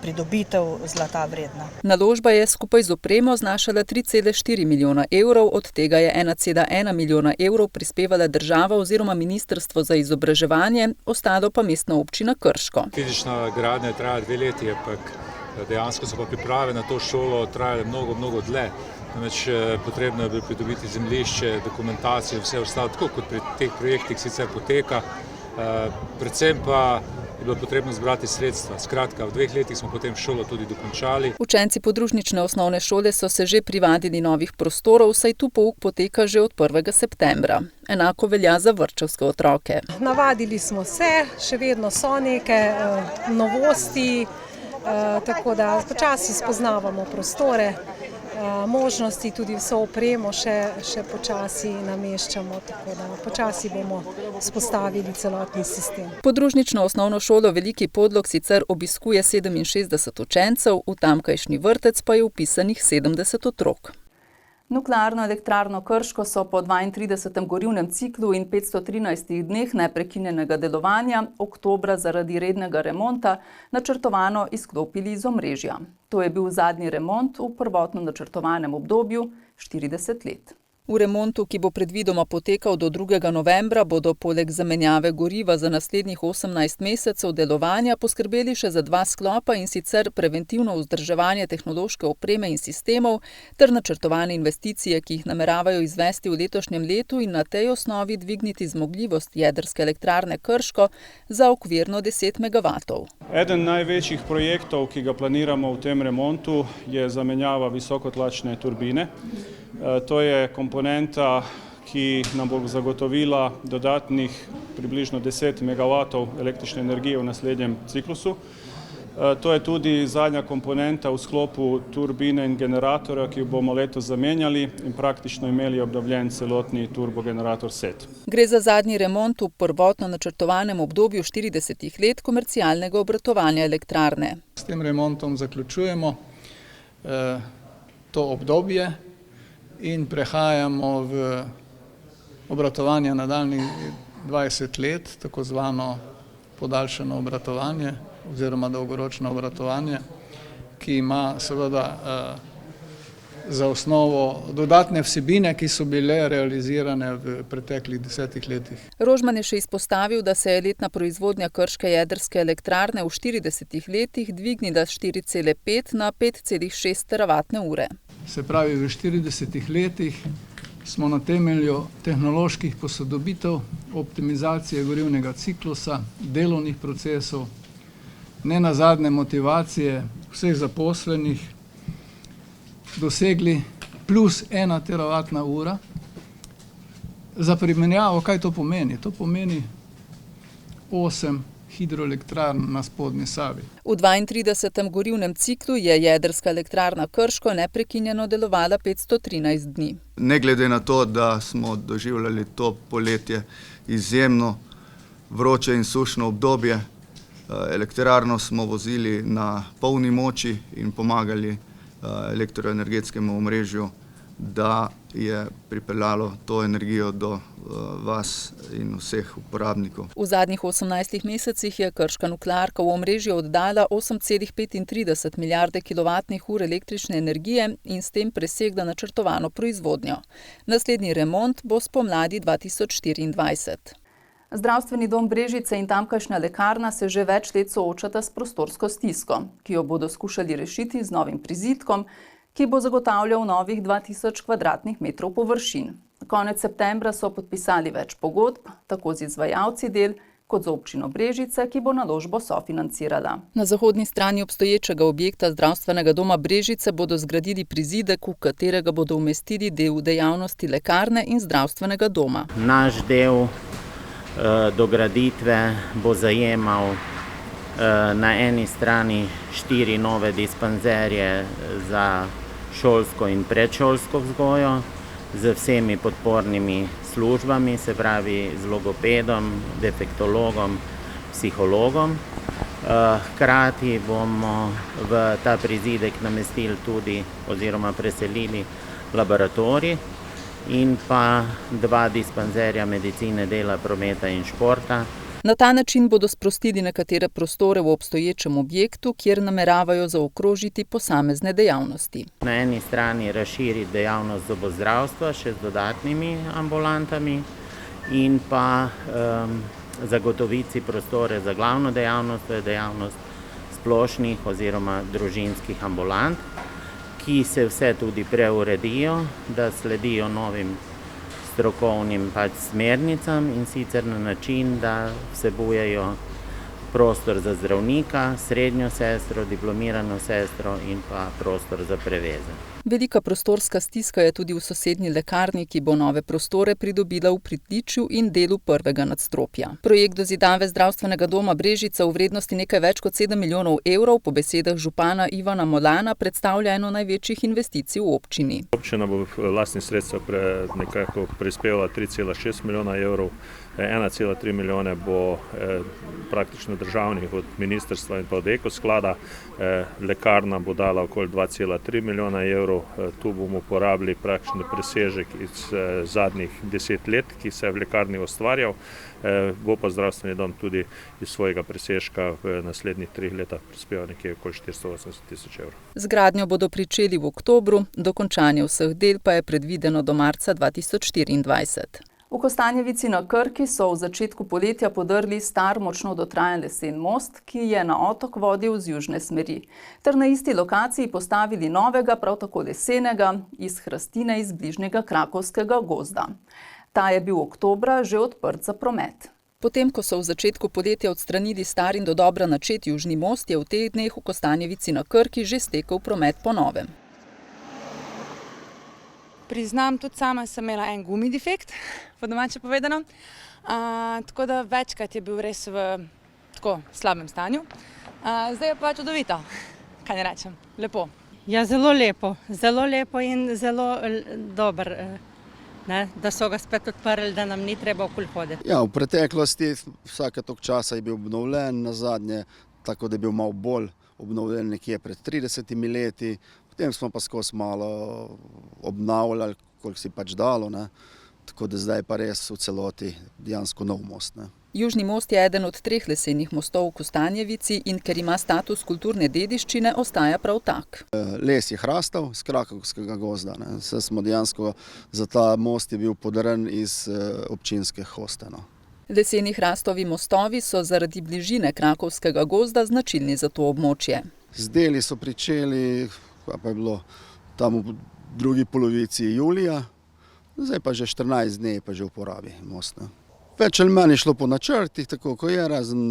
pridobitev zlata vredna. Naložba je skupaj z opremo znašala 3,4 milijona evrov, od tega je 1,1 milijona evrov prispevala država oziroma Ministrstvo za izobraževanje, ostalo pa Mestna občina Krško. Fizična gradnja traja 2 leti, ampak dejansko so pa priprave na to šolo trajale mnogo dlje. Namreč potrebno je bilo pridobiti zemljišče, dokumentacijo, vse ostalo, tako kot pri teh projektih sicer poteka. Predvsem pa je bilo potrebno zbrati sredstva. Skratka, v 2 letih smo potem šolo tudi dokončali. Učenci podružnične osnovne šole so se že privadili novih prostorov, saj tu pouk poteka že od 1. septembra. Enako velja za vrtčevske otroke. Navadili smo se, še vedno so neke novosti, tako da počasi spoznavamo prostore, možnosti, tudi vso opremo še počasi nameščamo, tako da počasi bomo vzpostavili celotni sistem. Podružnično osnovno šolo Veliki Podlog sicer obiskuje 67 učencev, v tamkajšnji vrtec pa je vpisanih 70 otrok. Nuklearno elektrarno Krško so po 32. gorivnem ciklu in 513 dneh neprekinjenega delovanja oktobra zaradi rednega remonta načrtovano izklopili iz omrežja. To je bil zadnji remont v prvotno načrtovanem obdobju 40 let. V remontu, ki bo predvidoma potekal do 2. novembra, bodo poleg zamenjave goriva za naslednjih 18 mesecev delovanja poskrbeli še za 2 sklopa, in sicer preventivno vzdrževanje tehnološke opreme in sistemov ter načrtovane investicije, ki jih nameravajo izvesti v letošnjem letu in na tej osnovi dvigniti zmogljivost jedrske elektrarne Krško za okvirno 10 megavatov. Eden največjih projektov, ki ga planiramo v tem remontu, je zamenjava visokotlačne turbine. To je komponenta, ki nam bo zagotovila dodatnih približno 10 megavatov električne energije v naslednjem ciklusu. To je tudi zadnja komponenta v sklopu turbine in generatorja, ki jo bomo letos zamenjali in praktično imeli obnovljen celotni turbogenerator SET. Gre za zadnji remont v prvotno načrtovanem obdobju 40 let komercialnega obratovanja elektrarne. S tem remontom zaključujemo to obdobje in prehajamo v obratovanje nadaljnjih 20 let, tako zvano podaljšano obratovanje oziroma dolgoročno obratovanje, ki ima seveda za osnovo dodatne vsebine, ki so bile realizirane v preteklih 10 letih. Rožman je še izpostavil, da se je letna proizvodnja krške jedrske elektrarne v 40 letih dvignila s 4,5 na 5,6 teravatne ure. Se pravi, v 40 letih smo na temelju tehnoloških posodobitev, optimizacije gorivnega ciklusa, delovnih procesov, nenazadnje motivacije vseh zaposlenih dosegli plus 1 teravatna ura. Za primerjavo, kaj to pomeni? To pomeni 8 hidroelektrarn na spodnji Savi. V 32. gorivnem ciklu je jedrska elektrarna Krško neprekinjeno delovala 513 dni. Ne glede na to, da smo doživljali to poletje izjemno vroče in sušno obdobje, elektrarno smo vozili na polni moči in pomagali elektroenergetskemu omrežju, da je pripeljalo to energijo do vas in vseh uporabnikov. V zadnjih 18 mesecih je krška nuklearka v omrežje oddala 8,35 milijarde kilovatnih ur električne energije in s tem presegla načrtovano proizvodnjo. Naslednji remont bo spomladi 2024. Zdravstveni dom Brežice in tamkajšnja lekarna se že več let soočata s prostorsko stisko, ki jo bodo skušali rešiti z novim prizidkom, ki bo zagotavljal novih 2000 kvadratnih metrov površin. Konec septembra so podpisali več pogodb, tako z izvajalci del, kot z občino Brežice, ki bo naložbo sofinancirala. Na zahodni strani obstoječega objekta zdravstvenega doma Brežice bodo zgradili prizidek, v katerega bodo umestili del dejavnosti lekarne in zdravstvenega doma. Naš del dograditve bo zajemal na eni strani 4 nove dispanzerje za šolsko in predšolsko vzgojo z vsemi podpornimi službami, se pravi z logopedom, defektologom, psihologom. Hkrati bomo v ta prizidek namestili tudi oziroma preselili laboratorij in pa 2 dispanzerja medicine, dela, prometa in športa. Na ta način bodo sprostili nekatere prostore v obstoječem objektu, kjer nameravajo zaokrožiti posamezne dejavnosti. Na eni strani razširiti dejavnost zobozdravstva še z dodatnimi ambulantami in pa zagotoviti prostore za glavno dejavnost, to je dejavnost splošnih oziroma družinskih ambulant, ki se vse tudi preuredijo, da sledijo novim strokovnim smernicam in sicer na način, da vsebujejo prostor za zdravnika, srednjo sestro, diplomirano sestro in pa prostor za preveze. Velika prostorska stiska je tudi v sosednji lekarni, ki bo nove prostore pridobila v pritličju in delu prvega nadstropja. Projekt dozidave zdravstvenega doma Brežice v vrednosti nekaj več kot 7 milijonov evrov po besedah župana Ivana Molana predstavlja eno največjih investicij v občini. Občina bo lastnih sredstev nekako prispevala 3,6 milijona evrov, 1,3 milijone bo praktično državnih od ministrstva in pa od Ekosklada, lekarna bo dala okoli 2,3 milijona evrov, tu bomo uporabili praktično presežek iz zadnjih 10 let, ki se je v lekarni ustvarjal, bo pa zdravstveni dom tudi iz svojega presežka v naslednjih 3 letih prispeval nekje okoli 480 tisoč evrov. Z gradnjo bodo pričeli v oktobru, dokončanje vseh del pa je predvideno do marca 2024. V Kostanjevici na Krki so v začetku poletja podrli star, močno dotrajan lesen most, ki je na otok vodil z južne smeri, ter na isti lokaciji postavili novega, prav tako lesenega, iz hrastine iz bližnjega krakovskega gozda. Ta je bil oktobra že odprt za promet. Potem, ko so v začetku poletja odstranili star in dodobra načet južni most, je v teh dneh v Kostanjevici na Krki že stekel promet po novem. Priznam, tudi sama sem imela en gumi defekt, po domače povedano, tako da večkrat je bil res v tako slabem stanju. Zdaj je pa čudovito, kaj ne rečem, lepo. Ja, zelo lepo in zelo dober, da so ga spet odprli, da nam ni treba okoli hoditi. Ja, v preteklosti vsake toliko časa je bil obnovljen, nazadnje tako da je bil malo bolj obnovljen nekje pred 30 leti. Potem smo pa skozi malo obnavljali, koliko si pač dalo, tako da zdaj pa res v celoti dejansko nov most. Južni most je eden od 3 lesenih mostov v Kostanjevici in ker ima status kulturne dediščine, ostaja prav tak. Les je hrastav z krakovskega gozda. Saj smo dejansko za ta most je bil podaren iz občinske hoste. Leseni hrastovi mostovi so zaradi bližine krakovskega gozda značilni za to območje. Z deli so pričeli, pa je bilo tam v drugi polovici julija, zdaj pa že 14 dni pa že v uporabi most. Več ali manj je šlo po načrtih, tako ko je, razen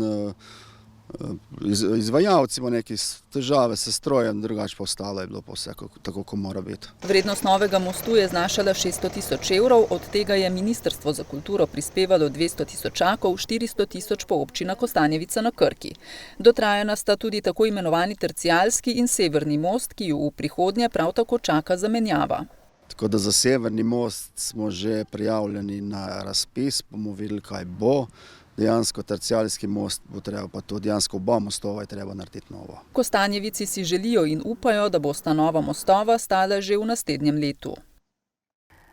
izvajalci imamo neke težave s strojem, drugače pa ostalo je bilo pa vse tako, ko mora biti. Vrednost novega mostu je znašala 600 tisoč evrov, od tega je Ministrstvo za kulturo prispevalo 200 tisočakov, 400 tisoč pa občina Kostanjevica na Krki. Dotrajana sta tudi tako imenovani tercialski in severni most, ki ju v prihodnje prav tako čaka zamenjava. Tako da za severni most smo že prijavljeni na razpis, bomo videli, kaj bo. Dejansko tercialski most bo treba pa to, dejansko oba mostova je treba narediti novo. Kostanjevici si želijo in upajo, da bosta nova mostova stala že v naslednjem letu.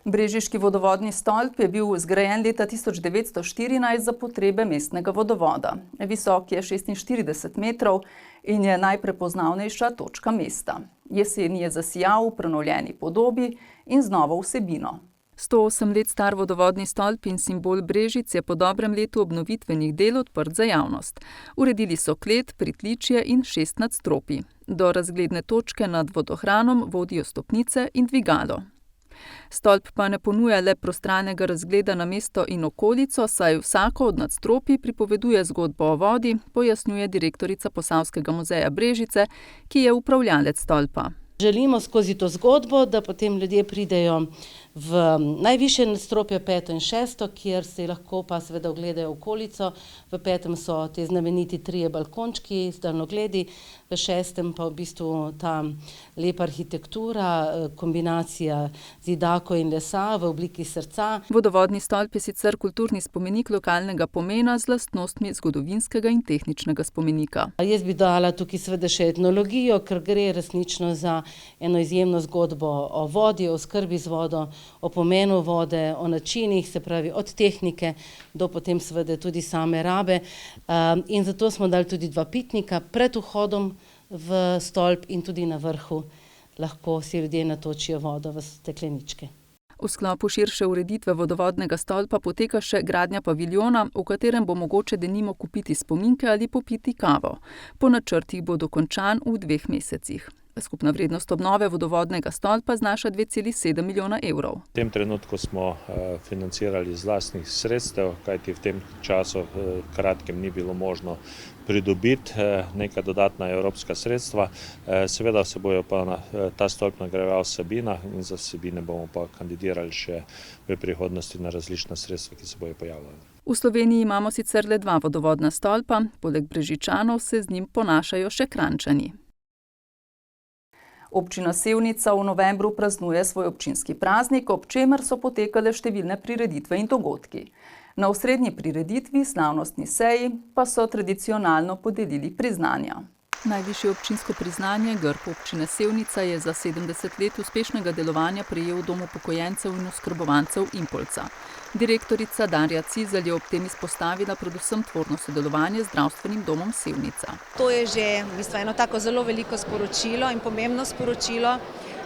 Brežiški vodovodni stolp je bil zgrajen leta 1914 za potrebe mestnega vodovoda. Visok je 46 metrov in je najprepoznavnejša točka mesta. Jeseni je zasijal v prenovljeni podobi in z novo vsebino. 108 let star vodovodni stolp in simbol Brežic je po dobrem letu obnovitvenih del odprt za javnost. Uredili so klet, pritličje in 6 nadstropij. Do razgledne točke nad vodohranom vodijo stopnice in dvigalo. Stolp pa ne ponuja le prostranega razgleda na mesto in okolico, saj vsako od nadstropij pripoveduje zgodbo o vodi, pojasnjuje direktorica Posavskega muzeja Brežice, ki je upravljalec stolpa. Želimo skozi to zgodbo, da potem ljudje pridejo v najvišje nadstropje, 5. in 6., kjer se lahko pa seveda ogledajo okolico. V 5. so te znameniti 3 balkončki z daljnogledi, v 6. pa v bistvu ta lepa arhitektura, kombinacija zidakov in lesa v obliki srca. Vodovodni stolp je sicer kulturni spomenik lokalnega pomena z lastnostmi zgodovinskega in tehničnega spomenika. Jaz bi dala tukaj seveda še etnologijo, ker gre resnično za eno izjemno zgodbo o vodi, o skrbi z vodo, o pomenu vode, o načinih, se pravi od tehnike do potem seveda tudi same rabe. In zato smo dali tudi 2 pitnika pred vhodom v stolp in tudi na vrhu lahko si ljudje natočijo vodo v stekleničke. V sklopu širše ureditve vodovodnega stolpa poteka še gradnja paviljona, v katerem bo mogoče denimo kupiti spominke ali popiti kavo. Po načrtih bo dokončan v 2 mesecih. Skupna vrednost obnove vodovodnega stolpa znaša 2,7 milijona evrov. V tem trenutku smo financirali iz lastnih sredstev, kajti v tem času kratkem ni bilo možno pridobiti neka dodatna evropska sredstva. Seveda se bojo pa na ta stolp nagrajeval s vsebinah in za vsebine bomo pa kandidirali še v prihodnosti na različna sredstva, ki se bojo pojavljala. V Sloveniji imamo sicer le 2 vodovodna stolpa, poleg Brežičanov se z njim ponašajo še Kranjčani. Občina Sevnica v novembru praznuje svoj občinski praznik, ob čemer so potekale številne prireditve in dogodki. Na osrednji prireditvi, slavnostni seji, pa so tradicionalno podelili priznanja. Najvišje občinsko priznanje, grb občine Sevnica, je za 70 let uspešnega delovanja prejel Dom upokojencev in oskrbovancev Impolca. Direktorica Darja Cizelj je ob tem izpostavila predvsem tvorno sodelovanje z Zdravstvenim domom Sevnica. To je že v bistvu eno tako zelo veliko sporočilo in pomembno sporočilo,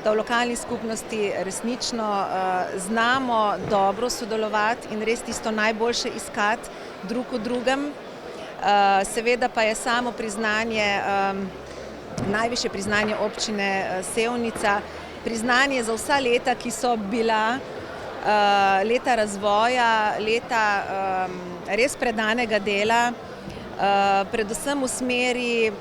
da v lokalni skupnosti resnično znamo dobro sodelovati in res tisto najboljše iskati drug v drugem. Seveda pa je samo priznanje, najvišje priznanje občine Sevnica, priznanje za vsa leta, ki so bila leta razvoja, leta res predanega dela, predvsem v smeri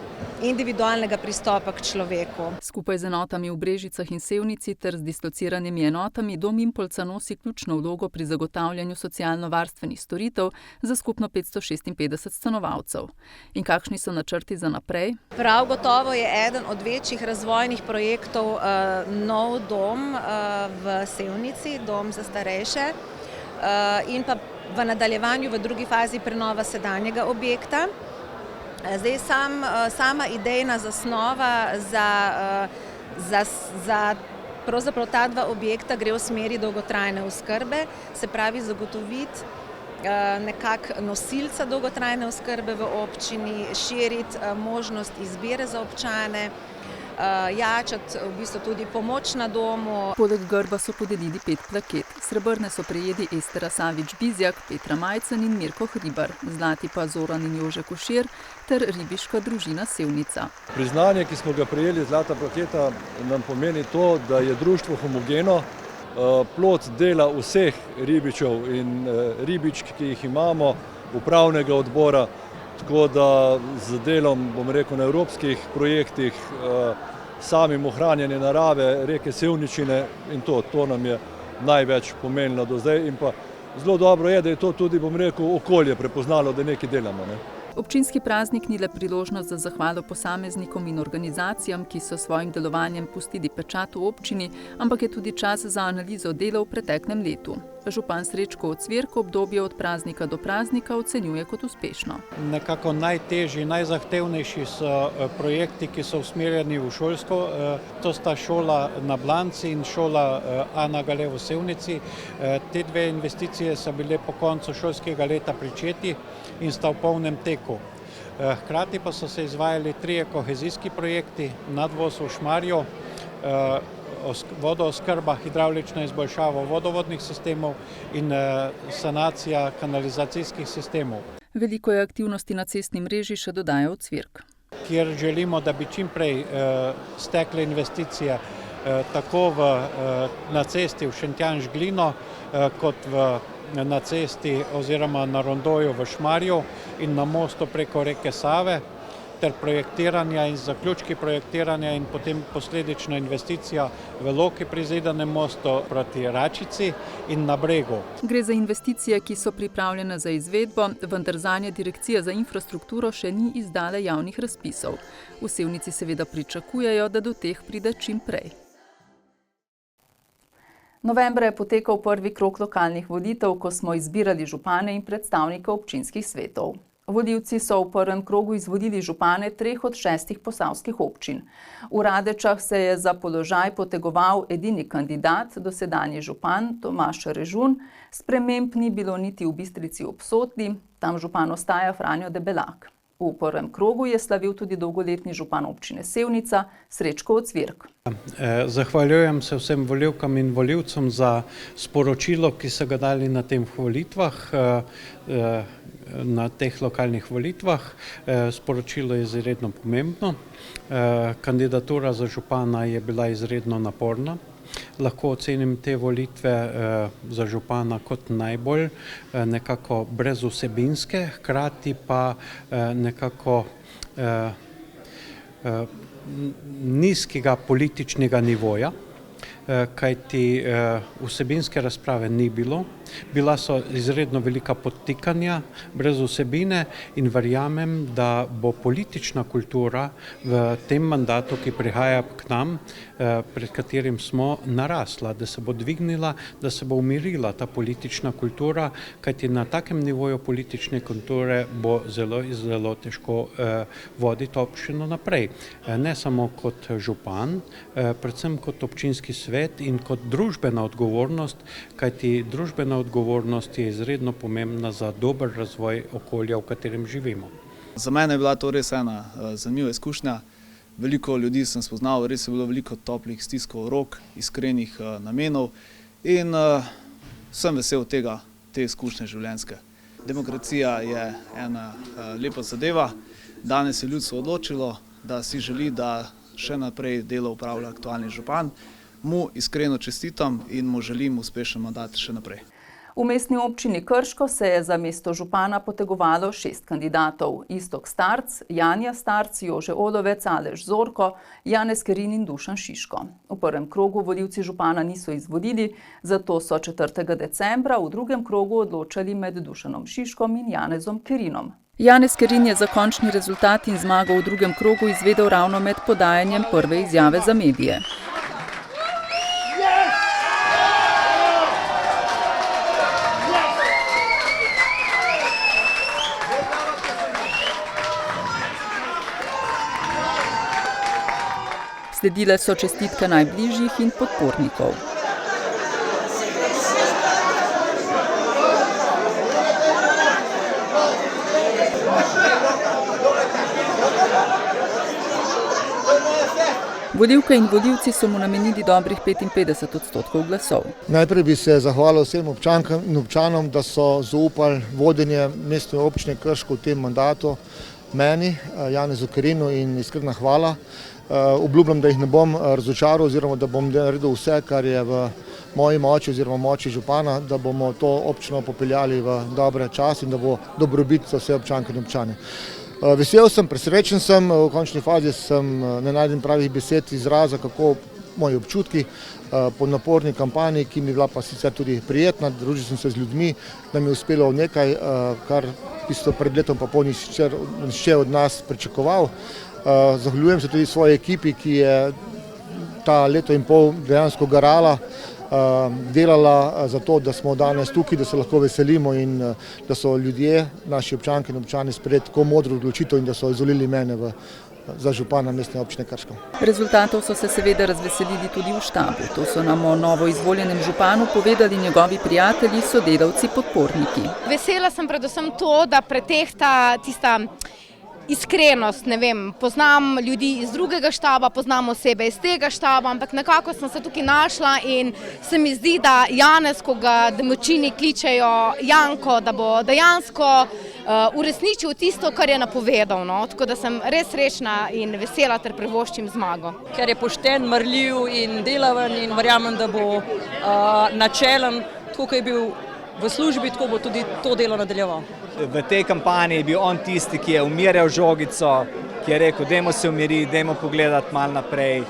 individualnega pristopa k človeku. Skupaj z enotami v Brežicah in Sevnici ter z dislociranimi enotami Dom Impolca nosi ključno vlogo pri zagotavljanju socialno-varstvenih storitev za skupno 556 stanovalcev. In kakšni so načrti za naprej? Prav gotovo je eden od večjih razvojnih projektov nov dom v Sevnici, dom za starejše, in pa v nadaljevanju v drugi fazi prenova sedanjega objekta. Zdaj sama idejna zasnova za pravzaprav ta 2 objekta gre v smeri dolgotrajne oskrbe, se pravi zagotoviti nekako nosilca dolgotrajne oskrbe v občini, širiti možnost izbire za občane, jačati v bistvu tudi pomoč na domu. Poleg grba so podelili 5 plaket. Srebrne so prejeli Estera Savič-Bizjak, Petra Majcen in Mirko Hribar, zlati pa Zoran in Jože Košir ter ribiška družina Sevnica. Priznanje, ki smo ga prejeli, zlata plaketa, nam pomeni to, da je društvo homogeno, plod dela vseh ribičev in ribičk, ki jih imamo, upravnega odbora, tako da z delom, bom rekel, na evropskih projektih, samim ohranjanje narave, reke Sevničine in to nam je največ pomenilo do zdaj in pa zelo dobro je, da je to tudi, bom rekel, okolje prepoznalo, da nekaj delamo. Občinski praznik ni le priložnost za zahvalo posameznikom in organizacijam, ki so svojim delovanjem pustili pečat v občini, ampak je tudi čas za analizo dela v preteklem letu. Župan Srečko Ocvirk obdobje od praznika do praznika ocenjuje kot uspešno. Nekako najtežji, najzahtevnejši so projekti, ki so usmerjeni v šolsko. To sta šola na Blanci in šola Ana Gale v Sevnici. Te 2 investicije so bile po koncu šolskega leta pričeti in sta v polnem teku. Hkrati pa so se izvajali 3 kohezijski projekti, nadvoz v Šmarju, vodooskrba, hidravlična izboljšava vodovodnih sistemov in sanacija kanalizacijskih sistemov. Veliko je aktivnosti na cestni mreži, še dodaja Ocvirk. Kjer želimo, da bi čim prej stekle investicije tako na cesti v Šentjanž-Glino kot na cesti oziroma na rondoju v Šmarju in na mostu preko reke Save. ter projektiranja in zaključki projektiranja in potem posledično investicija v Loki pri Zidanem mostu proti Račici in na Bregu. Gre za investicije, ki so pripravljene za izvedbo, vendar zanje Direkcija za infrastrukturo še ni izdala javnih razpisov. V Sevnici seveda pričakujejo, da do teh pride čim prej. Novembra je potekal prvi krog lokalnih volitev, ko smo izbirali župane in predstavnike občinskih svetov. Volivci so v prvem krogu izvolili župane 3 od 6 posavskih občin. V Radečah se je za položaj potegoval edini kandidat, dosedanji župan Tomaž Režun. Sprememb ni bilo niti v Bistrici ob Sotli, tam župan ostaja Franjo Debelak. V prvem krogu je slavil tudi dolgoletni župan občine Sevnica, Srečko Ocvirk. Zahvaljujem se vsem volivkam in volivcem za sporočilo, ki so ga dali na teh volitvah, na teh lokalnih volitvah. Sporočilo je izredno pomembno. Kandidatura za župana je bila izredno naporna. Lahko ocenim te volitve za župana kot najbolj nekako brezvsebinske, hkrati pa nekako nizkega političnega nivoja, kajti vsebinske razprave ni bilo. Bila so izredno velika podtikanja brez vsebine in verjamem, da bo politična kultura v tem mandatu, ki prihaja k nam, pred katerim smo, narasla, da se bo dvignila, da se bo umirila ta politična kultura, kajti na takem nivoju politične kulture bo zelo težko voditi občino naprej. Ne samo kot župan, predvsem kot občinski svet in kot družbena odgovornost, kajti družbena odgovornost je izredno pomembna za dober razvoj okolja, v katerem živimo. Za mene je bila to res ena zanimiva izkušnja. Veliko ljudi sem spoznal, res je bilo veliko toplih stiskov rok, iskrenih namenov in sem vesel te izkušnje življenjske. Demokracija je ena lepa zadeva. Danes je ljudstvo odločilo, da si želi, da še naprej delo upravlja aktualni župan. Mu iskreno čestitam in mu želim uspešen mandat še naprej. V mestni občini Krško se je za mesto župana potegovalo 6 kandidatov. Iztok Starc, Janja Starc, Jože Olovec, Aleš Zorko, Janez Kerin in Dušan Šiško. V prvem krogu volivci župana niso izvolili, zato so 4. decembra v drugem krogu odločali med Dušanom Šiškom in Janezom Kerinom. Janez Kerin je za končni rezultat in zmago v drugem krogu izvedel ravno med podajanjem prve izjave za medije. Sledile so čestitke najbližjih in podpornikov. Volivke in volivci so mu namenili dobrih 55% glasov. Najprej bi se zahvalil vsem občankam in občanom, da so zaupali vodenje mestne občine Krško v tem mandatu meni, Janezu Kerinu, in iskrena hvala. Obljubljam, da jih ne bom razočaral oziroma da bom naredil vse, kar je v moji moči oziroma moči župana, da bomo to občino popeljali v dobre čase in da bo dobrobit za vse občanke in občane. Vesel sem, presrečen sem, v končni fazi ne najdem pravih besed izraza, kako moji občutki po naporni kampanji, ki mi je bila pa sicer tudi prijetna, družil sem se z ljudmi, da mi je uspelo nekaj, kar pred letom pa pol nihče od nas pričakoval. Zahvaljujem se tudi svoji ekipi, ki je ta leto in pol dejansko garala, delala za to, da smo danes tukaj, da se lahko veselimo in da so ljudje, naši občanke in občani, sprejeli tako modro odločitev in da so izvolili mene za župana mestne občine Krško. Rezultatov so se seveda razveselili tudi v štabu. To so nam o novo izvoljenem županu povedali njegovi prijatelji, sodelavci, podporniki. Vesela sem predvsem to, da pretehta tista iskrenost, ne vem, poznam ljudi iz drugega štaba, poznam osebe iz tega štaba, ampak nekako sem se tukaj našla in se mi zdi, da Janez, ko ga domačini kličejo Janko, da bo dejansko uresničil tisto, kar je napovedal. Tako da sem res srečna in vesela ter privoščim zmago. Ker je pošten, marljiv in delaven in verjamem, da bo načelen, tako kot je bil v službi, tako bo tudi to delo nadaljeval. V tej kampanji je bil on tisti, ki je umirjal žogico, ki je rekel, dajmo se umiriti, dajmo pogledati malo naprej.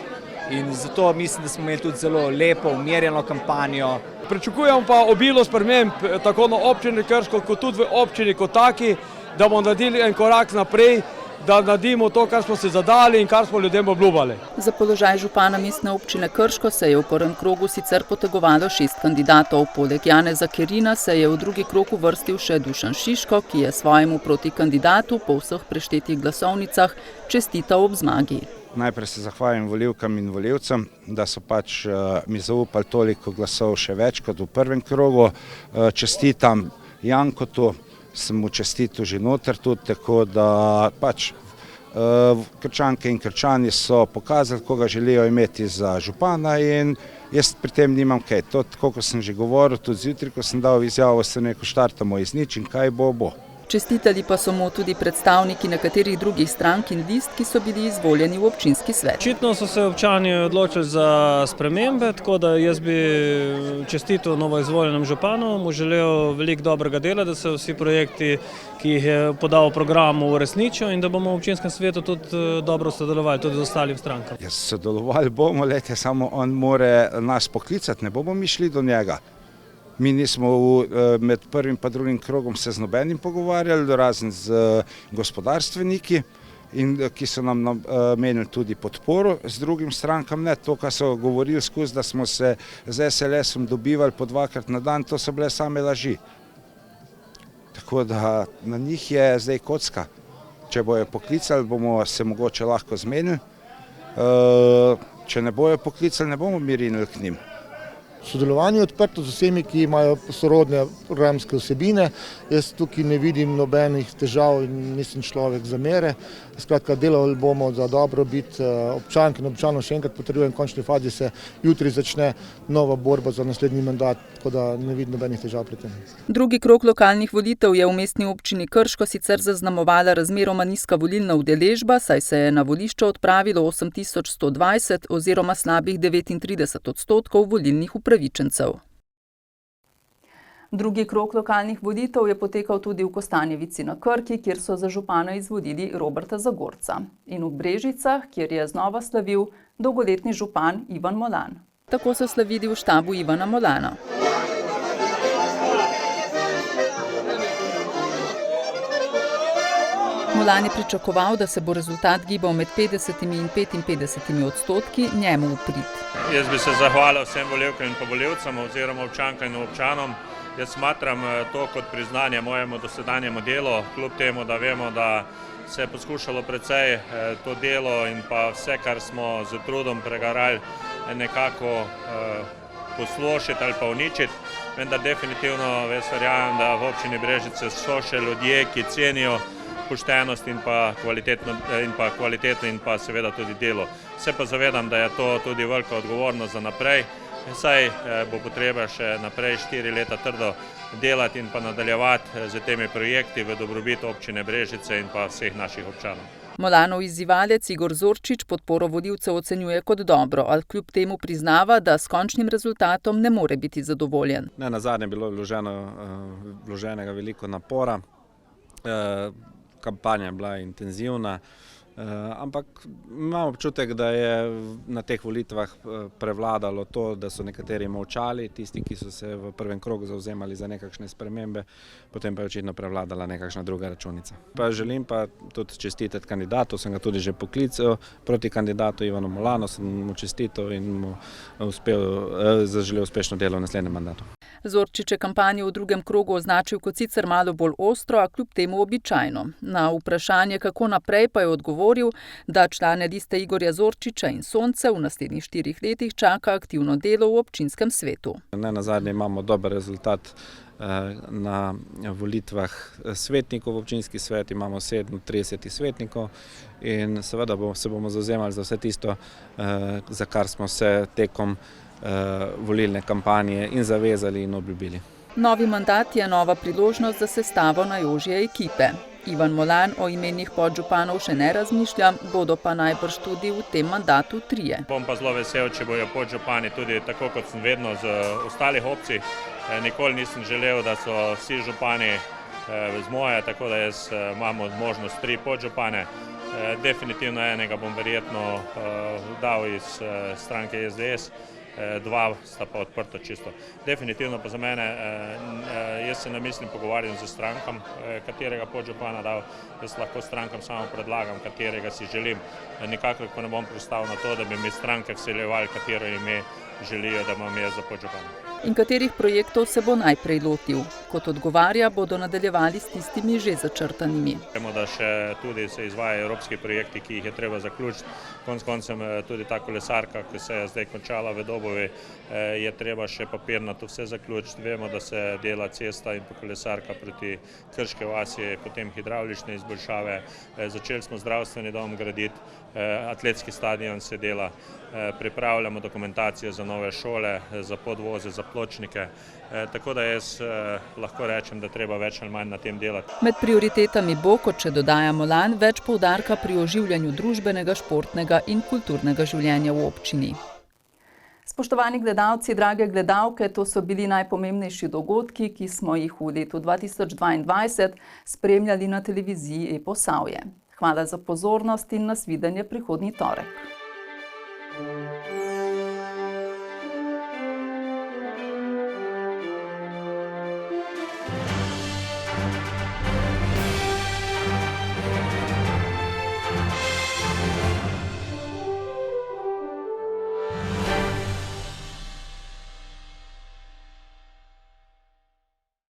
In zato mislim, da smo imeli tudi zelo lepo, umirjeno kampanjo. Pričakujemo pa obilo sprememb tako na občini Krško, kot tudi v občini kot taki, da bomo naredili en korak naprej, da naredimo to, kar smo se zadali in kar smo ljudem obljubljali. Za položaj župana mestne občine Krško se je v prvem krogu sicer potegovalo 6 kandidatov. Poleg Janeza Kerina se je v drugi krog uvrstil še Dušan Šiško, ki je svojemu protikandidatu po vseh preštetih glasovnicah čestital ob zmagi. Najprej se zahvalim volivkam in volivcem, da so pač mi zaupali toliko glasov še več kot v prvem krogu. Čestitam Jankotu, sem mu čestital že noter tudi, tako da pač Krčanke in Krčani so pokazali, koga želijo imeti za župana in jaz pri tem nimam kaj. To, tako kot sem že govoril, tudi zjutraj, ko sem dal izjavo, se neko štartamo iz nič in kaj bo, bo. Čestitali pa so mu tudi predstavniki nekaterih drugih strank in list, ki so bili izvoljeni v občinski svet. Očitno so se občani odločili za spremembe, tako da jaz bi čestital novoizvoljenem županu, mu želel veliko dobrega dela, da se vsi projekti, ki jih je podal v programu, uresničijo in da bomo v občinskem svetu tudi dobro sodelovali, tudi z ostalim strankam. Ja, sodelovali bomo, lejte, samo on more nas poklicati, ne bomo mi šli do njega. Mi nismo med prvim pa drugim krogom se z nobenim pogovarjali, razen z gospodarstveniki, ki so nam namenili tudi podporo, z drugim strankam ne. To, kar so govorili skozi, da smo se z SLS-om dobivali po 2krat na dan, to so bile same laži. Tako da na njih je zdaj kocka. Če bojo poklicali, bomo se mogoče lahko zmenili. Če ne bojo poklicali, ne bomo mirinili k njim. Sodelovanje je odprto z vsemi, ki imajo sorodne programske vsebine. Jaz tukaj ne vidim nobenih težav in nisem človek zamere. Skratka, delali bomo za dobrobit občank in občanov. Še enkrat potrjujem, v končni fazi se jutri začne nova borba za naslednji mandat, tako da ne vidim nobenih težav pri tem. Drugi krog lokalnih volitev je v mestni občini Krško sicer zaznamovala razmeroma nizka volilna udeležba, saj se je na volišče odpravilo 8120 oziroma slabih 39% volilnih upravičencev. Drugi krog lokalnih volitev je potekal tudi v Kostanjevici na Krki, kjer so za župana izvolili Roberta Zagorca. In v Brežicah, kjer je znova slavil dolgoletni župan Ivan Molan. Tako so slavili v štabu Ivana Molana. Molan je pričakoval, da se bo rezultat gibal med 50 in 55%, njemu v prid. Jaz bi se zahvalil vsem volivkam in volivcem oziroma občankam in občanom. Jaz smatram to kot priznanje mojemu dosedanjemu delu, kljub temu, da vemo, da se je poskušalo precej to delo in pa vse, kar smo z trudom pregarali, nekako poslošiti ali pa uničiti. Vendar definitivno verjamem, da v občini Brežice so še ljudje, ki cenijo poštenost in pa kvaliteto in pa seveda tudi delo. Se pa zavedam, da je to tudi velika odgovornost za naprej. Saj bo potreba še naprej 4 leta trdo delati in pa nadaljevati z temi projekti v dobrobit občine Brežice in pa vseh naših občanov. Molanov izzivalec Igor Zorčič podporo volivcev ocenjuje kot dobro, a kljub temu priznava, da s končnim rezultatom ne more biti zadovoljen. Nazadnje je bilo vloženega veliko napora, kampanja je bila intenzivna, ampak imam občutek, da je na teh volitvah prevladalo to, da so nekateri molčali, tisti, ki so se v prvem krogu zavzemali za nekakšne spremembe, potem pa je očitno prevladala nekakšna druga računica. Pa želim pa tudi čestitati kandidatu, sem ga tudi že poklical, proti kandidatu Ivanu Molanu sem mu čestital in mu zaželel uspešno delo v naslednjem mandatu. Zorčič je kampanjo v drugem krogu označil kot sicer malo bolj ostro, a kljub temu običajno. Na vprašanje, kako naprej, pa je odgovoril, da člane liste Igorja Zorčiča in Sonce v naslednjih 4 letih čaka aktivno delo v občinskem svetu. Nazadnje imamo dober rezultat na volitvah svetnikov v občinski svet, imamo 37 svetnikov in seveda se bomo zavzemali za vse tisto, za kar smo se tekom volilne kampanje in zavezali in obljubili. Novi mandat je nova priložnost za sestavo najožje ekipe. Ivan Molan o imenih podžupanov še ne razmišlja, bodo pa najbrž tudi v tem mandatu trije. Bom pa zelo vesel, če bojo podžupani tudi tako, kot sem vedno z ostalih opcij. Nikoli nisem želel, da so vsi župani z moje, tako da jaz imamo možnost 3 podžupane. Definitivno enega bom verjetno dal iz stranke SDS. 2 sta pa odprta čisto. Definitivno pa za mene, jaz se ne mislim pogovarjam z strankam, katerega podžupana dal, jaz lahko strankam samo predlagam, katerega si želim. Nikakor pa ne bom pristal na to, da bi mi stranke vsiljevali, katero ime želijo, da imam jaz za podžupana. In katerih projektov se bo najprej lotil? Kot odgovarja, bodo nadaljevali s tistimi že začrtanimi. Vemo, da še tudi se izvajajo evropski projekti, ki jih je treba zaključiti. Konec koncem tudi ta kolesarka, ki se je zdaj končala v Dobovi, je treba še papirnato vse zaključiti. Vemo, da se dela cesta in kolesarka proti Krške vasi, potem hidravlične izboljšave. Začeli smo zdravstveni dom graditi, atletski stadion se dela, pripravljamo dokumentacijo za nove šole, za podvoze, za pločnike. Tako da jaz lahko rečem, da treba več ali manj na tem delati. Med prioritetami bo, kot še dodaja Molan, več poudarka pri oživljanju družbenega, športnega in kulturnega življenja v občini. Spoštovani gledalci, drage gledalke, to so bili najpomembnejši dogodki, ki smo jih v letu 2022 spremljali na televiziji E-Posavje. Hvala za pozornost in nasvidenje prihodnji torek.